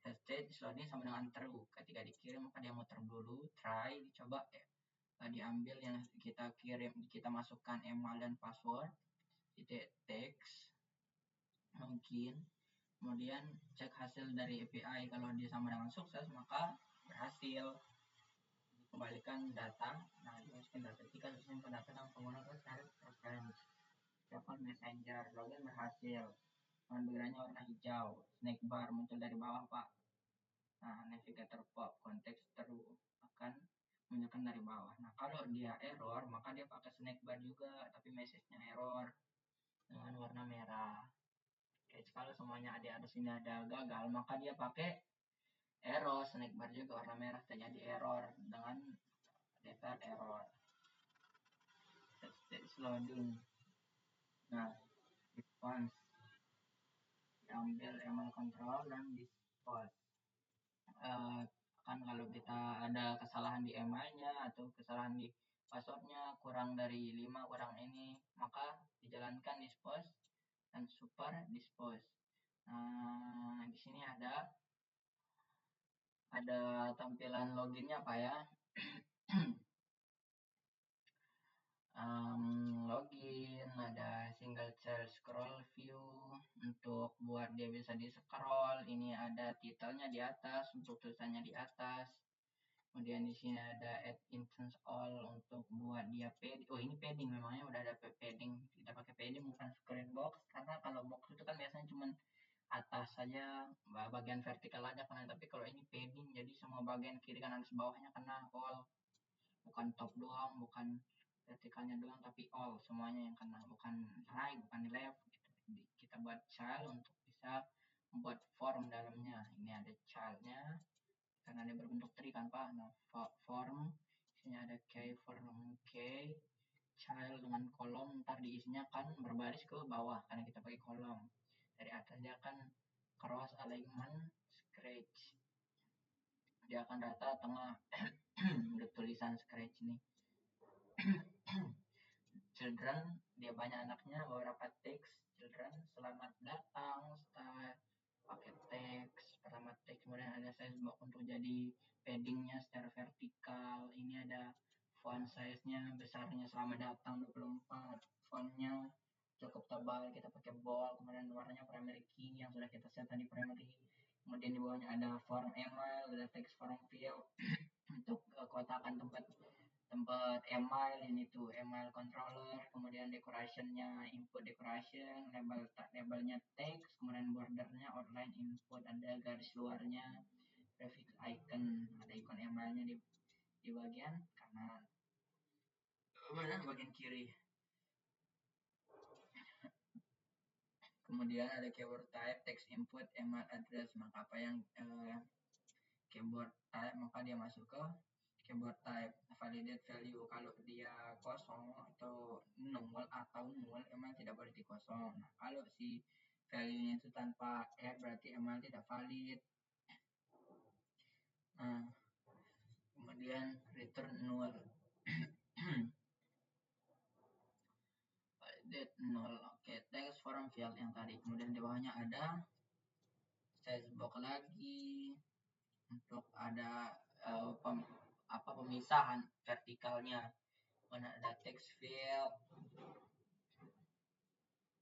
State is loading sama dengan true. Ketika dikirim maka dia muter dulu, try, dicoba ya. Diambil yang kita kirim, kita masukkan email dan password, titik text mungkin, kemudian cek hasil dari API. Kalau dia sama dengan sukses maka berhasil, dikembalikan data. Nah, dimasukin data. Jika disimpan data dalam penggunaan reference telepon messenger, login berhasil, backgroundnya warna hijau, snack bar muncul dari bawah Pak. Nah, navigator pop, konteks true akan menunjukkan dari bawah. Nah, kalau dia error maka dia pakai snack bar juga, tapi message-nya error dengan warna merah. Oke, kalau semuanya ada sini ada gagal maka dia pakai error, snack bar juga warna merah, terjadi error dengan data error. Stage loading. Nah, response diambil email control dan dispose. Kan kalau kita ada kesalahan di emailnya atau kesalahan di passwordnya kurang dari 5 kurang ini, maka dijalankan dispose dan super dispose. Nah, di sini ada tampilan loginnya Pak ya. Login, ada single cell scroll view untuk buat dia bisa di scroll. Ini ada titelnya di atas untuk tulisannya di atas. Kemudian di sini ada add instance all untuk buat dia padding. Oh, ini padding, memangnya udah ada padding. Kita pakai padding bukan screen box, karena kalau box itu kan biasanya cuma atas saja, bagian vertikal aja kan. Tapi kalau ini padding, jadi semua bagian kiri kanan bawahnya kena all. Bukan top doang, bukan vertikalnya doang, tapi all semuanya yang kena, bukan right, bukan left gitu. Kita buat child untuk bisa membuat form dalamnya. Ini ada childnya karena dia berbentuk tree kan Pak. Nah, form sini ada key form key child dengan kolom, ntar diisinya kan berbaris ke bawah karena kita pakai kolom. Dari atas dia akan cross alignment scratch, dia akan rata tengah. Udah tulisan scratch nih. Children, dia banyak anaknya, beberapa teks. Children, selamat datang, start, pakai teks, selamat teks. Kemudian ada size box untuk jadi paddingnya secara vertikal. Ini ada font size-nya, besarnya selamat datang 24. Fontnya cukup tebal, kita pakai bold. Kemudian warnanya primary key yang sudah kita set tadi primary. Kemudian di bawahnya ada form email, ada text form field untuk kotakan tempat email, ini tuh email controller, kemudian decorationnya input decoration, labelnya text, kemudian bordernya outline input, ada garis luarnya, graphic icon, ada ikon emailnya di bagian kanan, bagian kiri. Kemudian ada keyboard type, text input, email address. Maka apa yang keyboard type, maka dia masuk ke keyboard type. Validate value, kalau dia kosong atau nol emang tidak boleh dikosong. Nah, kalau si value-nya itu tanpa berarti emang tidak valid. Nah, kemudian return null. Validate null. Oke, text form field yang tadi. Kemudian di bawahnya ada size box lagi untuk ada pemisahan vertikalnya. Mana ada text field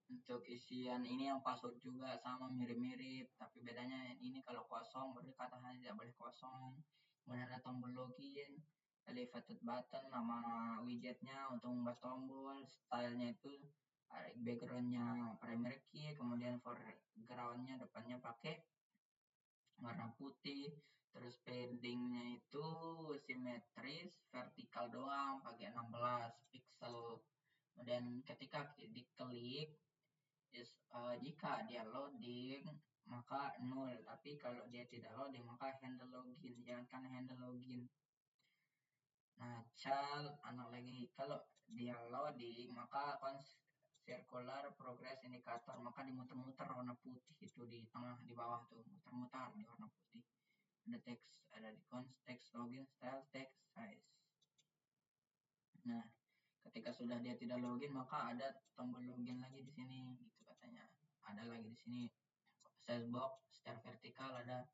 untuk isian, ini yang password juga sama mirip-mirip, tapi bedanya ini kalau kosong berarti katanya tidak boleh kosong. Kemudian ada tombol login, elevated button, nama widgetnya untuk membuat tombol, stylenya itu backgroundnya primary key, kemudian foregroundnya depannya pakai warna putih, terus paddingnya itu simetris, vertikal doang pakai 16 pixel. Kemudian ketika diklik, jika dia loading maka 0, tapi kalau dia tidak loading maka handle login, jangan handle login. Nah, child anak lagi, kalau dia loading maka circular progress indicator, maka dimuter-muter warna putih itu di tengah di bawah tuh, muter-muter di warna putih. Ada teks, ada di text login style text size. Nah, ketika sudah dia tidak login, maka ada tombol login lagi di sini, gitu katanya. Ada lagi di sini size box secara vertikal, ada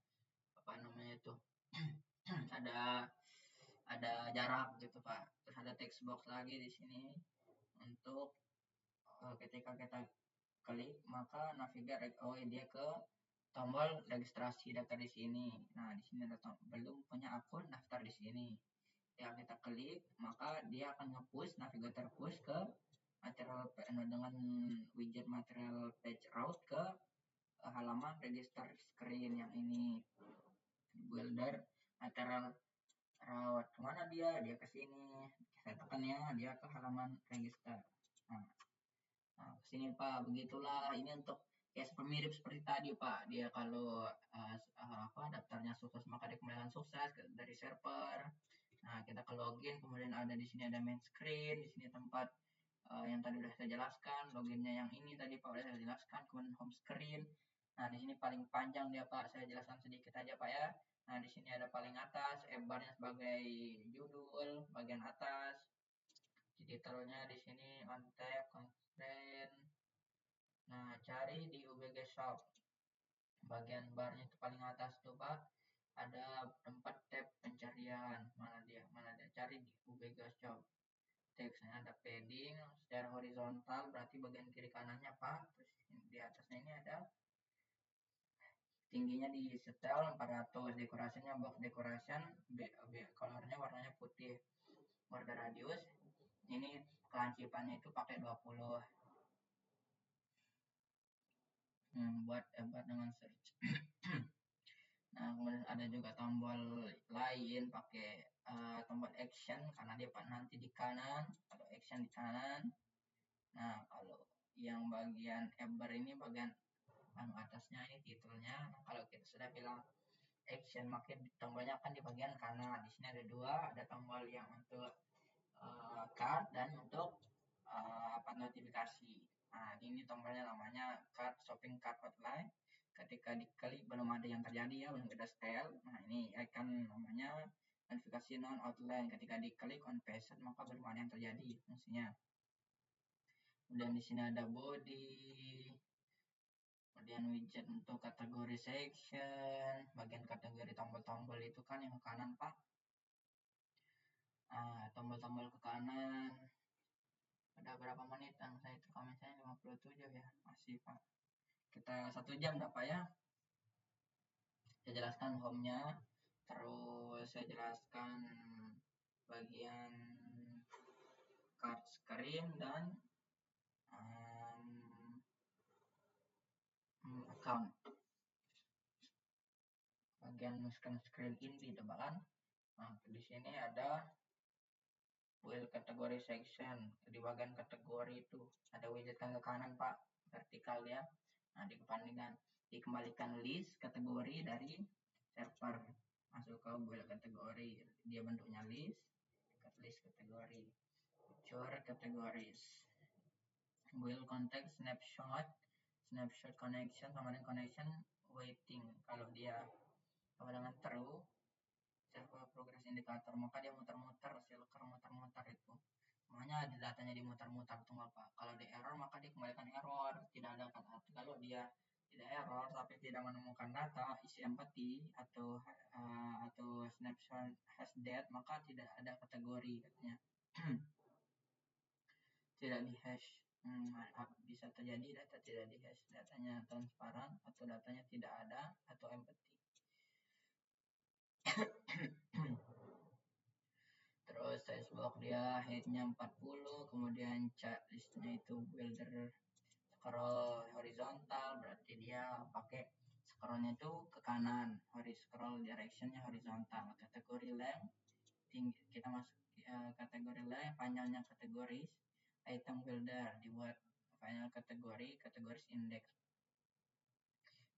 apa namanya itu ada jarak gitu Pak. Terus ada text box lagi di sini untuk ketika kita klik maka navigasi dia ke tombol registrasi data di sini. Nah, di sini ada belum punya akun, daftar di sini. Ya, kita klik maka dia akan nge-push navigator push ke material dengan widget material page route ke halaman register screen yang ini. Builder material route kemana dia ke sini, saya tekan ya, dia ke halaman register. Nah, kesini Pak, begitulah. Ini untuk ya mirip seperti tadi Pak, dia kalau daftarnya sukses maka dikembalikan sukses dari server. Nah, kita ke login, kemudian ada di sini ada main screen, di sini tempat yang tadi udah saya jelaskan, loginnya yang ini tadi Pak udah saya jelaskan, kemudian home screen. Nah, di sini paling panjang dia Pak, saya jelaskan sedikit aja Pak ya. Nah, di sini ada paling atas, barnya sebagai judul, bagian atas. Detailnya di sini on tab, constraint. Nah, cari di UBG Shop. Bagian barnya itu paling atas tuh Pak. Ada 4 tab pencarian. Mana dia? Cari di UBG Shop. Teksnya ada padding secara horizontal, berarti bagian kiri kanannya Pak. Terus di atasnya ini ada tingginya di setel 400, dekorasinya box decoration, colornya warnanya putih. Border radius ini kelancipannya itu pakai 20. Buat dengan search. Nah, kemudian ada juga tombol lain pakai tombol action karena dia nanti di kanan, kalau action di kanan. Nah, kalau yang bagian bar ini bagian atasnya ini titelnya. Nah, kalau kita sudah bilang action, maka tombolnya akan di bagian kanan. Di sini ada 2, ada tombol yang untuk card dan untuk notifikasi. Nah, ini tombolnya namanya card shopping cart outline. Ketika diklik belum ada yang terjadi ya, belum ada setel. Nah, ini icon namanya notifikasi non outline. Ketika diklik on password maka belum ada yang terjadi fungsinya. Kemudian di sini ada body. Kemudian widget untuk kategori section, bagian kategori tombol-tombol itu kan yang ke kanan Pak. Tombol-tombol ke kanan. Udah berapa menit yang saya itu komennya 57 ya, masih Pak. Kita 1 jam dah Pak ya. Saya jelaskan home-nya, terus saya jelaskan bagian card screen dan account. Bagian screen inti coba kan. Nah, di sini ada wheel kategori section. Di bagian kategori itu ada widget ke kanan Pak, vertikal ya. Nah, dikembalikan list kategori dari server masuk ke wheel kategori. Dia bentuknya list kategori. Feature categories. Wheel context snapshot connection sama dengan connection waiting. Kalau dia sama dengan true server progress indicator, maka dia muter-muter, silker muter-muter itu. Makanya di datanya dimuter-muter tuh Pak. Kalau di error maka dikembalikan error, tidak ada kata. Kalau dia tidak error tapi tidak menemukan data isi empty atau snapshot hash date, maka tidak ada kategori katanya. Tidak di hash. Bisa terjadi data tidak di hash, datanya transparan atau datanya tidak ada atau empty. Terus size box dia headnya 40, kemudian chart listnya itu builder scroll horizontal, berarti dia pakai scrollnya itu ke kanan, scroll directionnya horizontal. Kategori length tinggi, kita masuk kategori length, panjangnya kategoris. Item builder dibuat final kategori index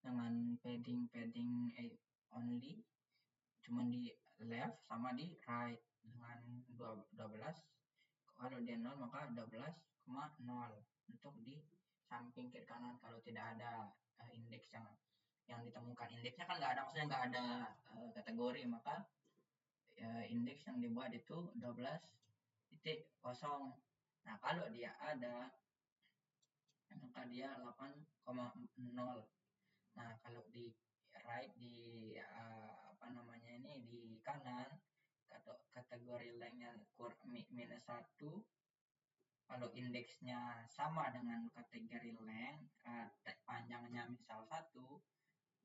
dengan padding only, cuma di left sama di right dengan 12. Kalau dia 0 maka 12,0. untuk di samping kiri kanan kalau tidak ada indeks yang ditemukan. Indeksnya kan nggak ada, maksudnya nggak ada kategori, maka indeks yang dibuat itu 12.0. Nah kalau dia ada maka dia 8,0. Nah kalau di right di di kanan kategori lengthnya minus 1, kalau indeksnya sama dengan kategori length, panjangnya misal 1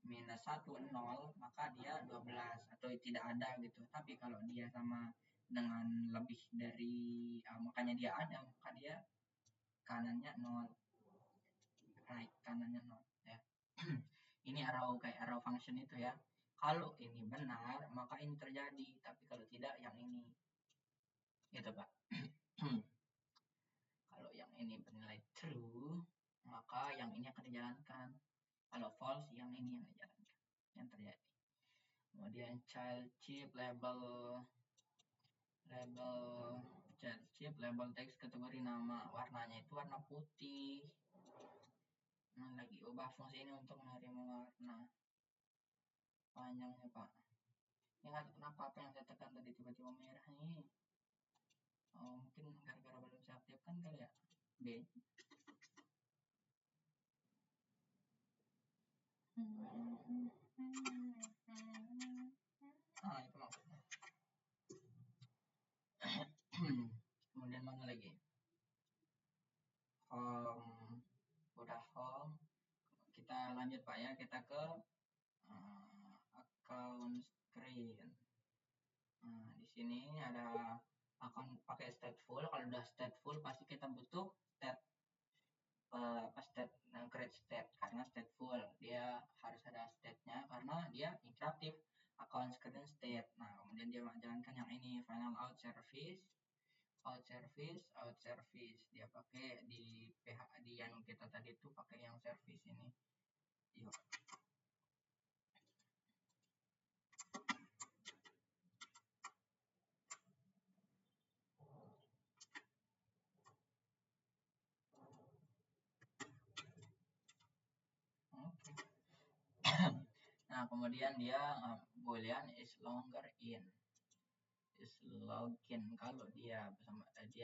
minus 1 0, maka dia 12 atau tidak ada gitu. Tapi kalau dia sama dengan lebih dari makanya dia ada, maka dia kanannya 0, right kanannya 0 ya. Ini kayak arrow function itu ya. Kalau ini benar maka ini terjadi, tapi kalau tidak yang ini gitu Pak. Kalau yang ini bernilai true maka yang ini akan dijalankan, kalau false yang ini yang dijalankan, yang terjadi. Kemudian child chip label child chip label teks kategori nama, warnanya itu warna putih. Nah lagi ubah fungsi ini untuk menerima warna panjangnya Pak. Ini nggak tahu kenapa apa yang saya tekan tadi tiba-tiba merah nih. Oh, mungkin gara-gara belum saya aktifkan kali ya. B. Ah itu maksudnya. Kemudian mana lagi? Home. Udah home. Kita lanjut Pak ya, kita ke account screen. Nah, di sini ada akun pakai stateful. Kalau udah stateful pasti kita butuh create state, karena stateful dia harus ada state-nya karena dia interaktif. Account screen state. Nah, kemudian dia menjalankan yang ini final out service dia pakai di yang kita tadi itu pakai yang service ini. Yuk. Nah kemudian dia boolean is longer in, is login. Kalau dia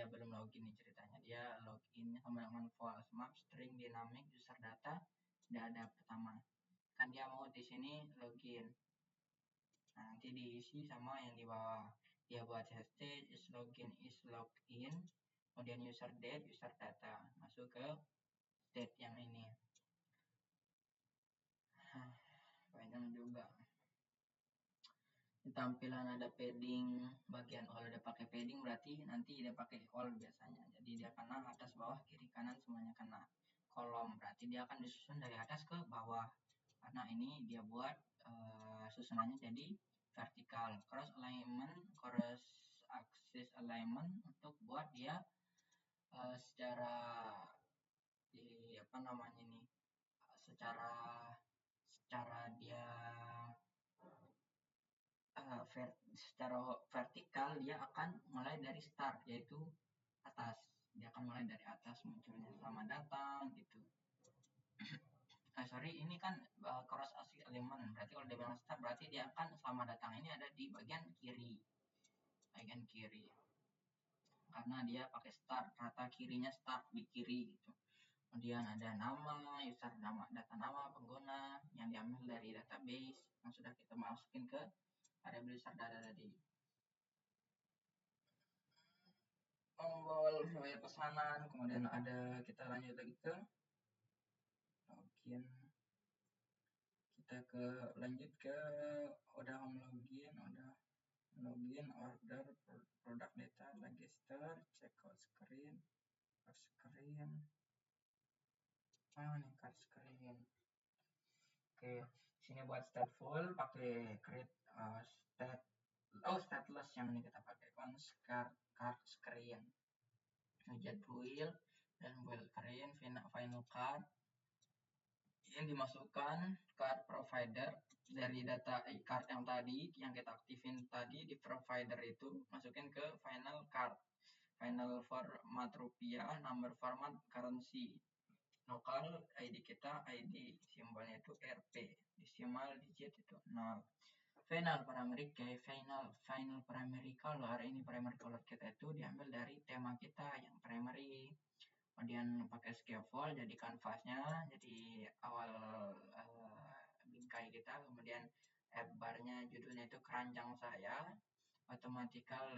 belum login nih ceritanya, dia login sama dengan false. Map string dynamic user data tidak ada pertama, kan dia mau di sini login. Nah, nanti diisi sama yang di bawah, dia buat state is login, kemudian user date user data, masuk ke state yang ini. Panjang juga. Di tampilan ada padding bagian all, ada pakai padding berarti nanti dia pakai all biasanya. Jadi dia kena atas bawah kiri kanan semuanya kena kolom, berarti dia akan disusun dari atas ke bawah. Karena ini dia buat susunannya jadi vertikal, cross axis alignment untuk buat dia secara dia secara vertikal dia akan mulai dari start, yaitu atas. Dia akan mulai dari atas munculnya selamat datang gitu. Ini kan cross axis alignment, berarti kalau dia bilang start berarti dia akan selamat datang ini ada di bagian kiri karena dia pakai start, rata kirinya start di kiri gitu. Kemudian ada nama user, data nama pengguna yang diambil dari database yang sudah kita masukin ke variabel user data tadi. Tombol pesanan, kemudian ada, kita lanjut lagi ke login. Lanjut ke udah home login, order produk data, register, checkout screen, card screen. Nih card screen. Oke, sini buat stateful pakai create stateless yang ini kita pakai card screen. Get wheel dan wheel screen final card yang dimasukkan card provider dari data card yang tadi yang kita aktifin tadi di provider itu, masukin ke final card. final format rupiah, number format currency. Lokal ID kita, ID simbolnya itu RP, desimal digit itu 0. Final primary key, final primary color, ini primary color kita itu diambil dari tema kita yang primary. Kemudian pakai scaffold jadi kanvasnya, jadi awal bingkai kita. Kemudian barnya judulnya itu keranjang saya, automatical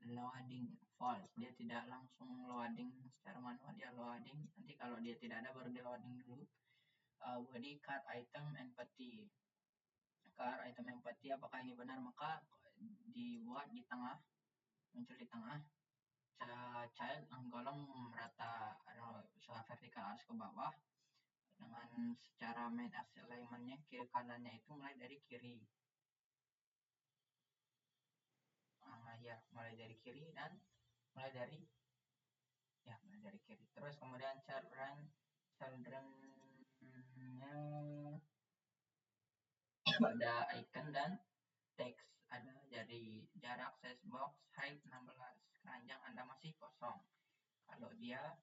loading false, dia tidak langsung loading secara manual, dia loading nanti kalau dia tidak ada baru dia loading dulu. Body card item empty, card item empty, apakah ini benar? Maka dibuat di tengah, muncul di tengah child kolom rata vertikal arus ke bawah dengan secara main axis alignmentnya kiri kanannya itu mulai dari kiri. Mulai dari kiri dan mulai dari kiri. Terus kemudian childrennya ada icon dan teks, ada jadi jarak, size box, height 16, keranjang Anda masih kosong. Kalau dia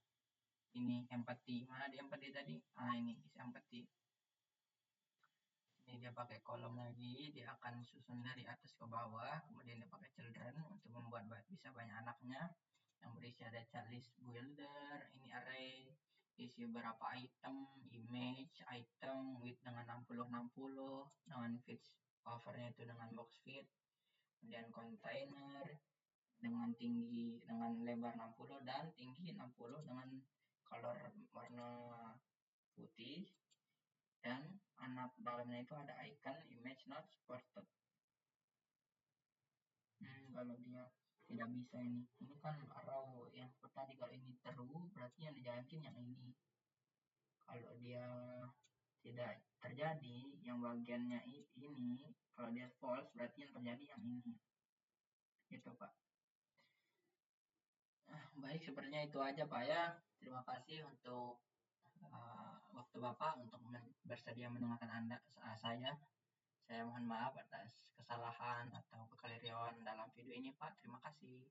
ini empty, mana di empty tadi? Ini isi empty. Ini dia pakai kolom lagi, dia akan susun dari atas ke bawah, kemudian dia pakai children untuk membuat bisa banyak anaknya. Yang berisi ada child list builder, ini array, isi beberapa item, image, item, width dengan 60-60, dengan fit covernya itu dengan box fit, kemudian container dengan tinggi, dengan lebar 60 dan tinggi 60 dengan color warna putih, dan anak dalamnya itu ada icon image not supported. Kalau dia tidak bisa ini kan arrow yang tadi, kalau ini true berarti yang dijalankan yang ini. Kalau dia tidak terjadi yang bagiannya ini, kalau dia false berarti yang terjadi yang ini, gitu Pak. Baik, sepertinya itu aja Pak ya. Terima kasih untuk waktu Bapak untuk bersedia mendengarkan saya. Saya mohon maaf atas kesalahan atau kekeliruan dalam video ini Pak. Terima kasih.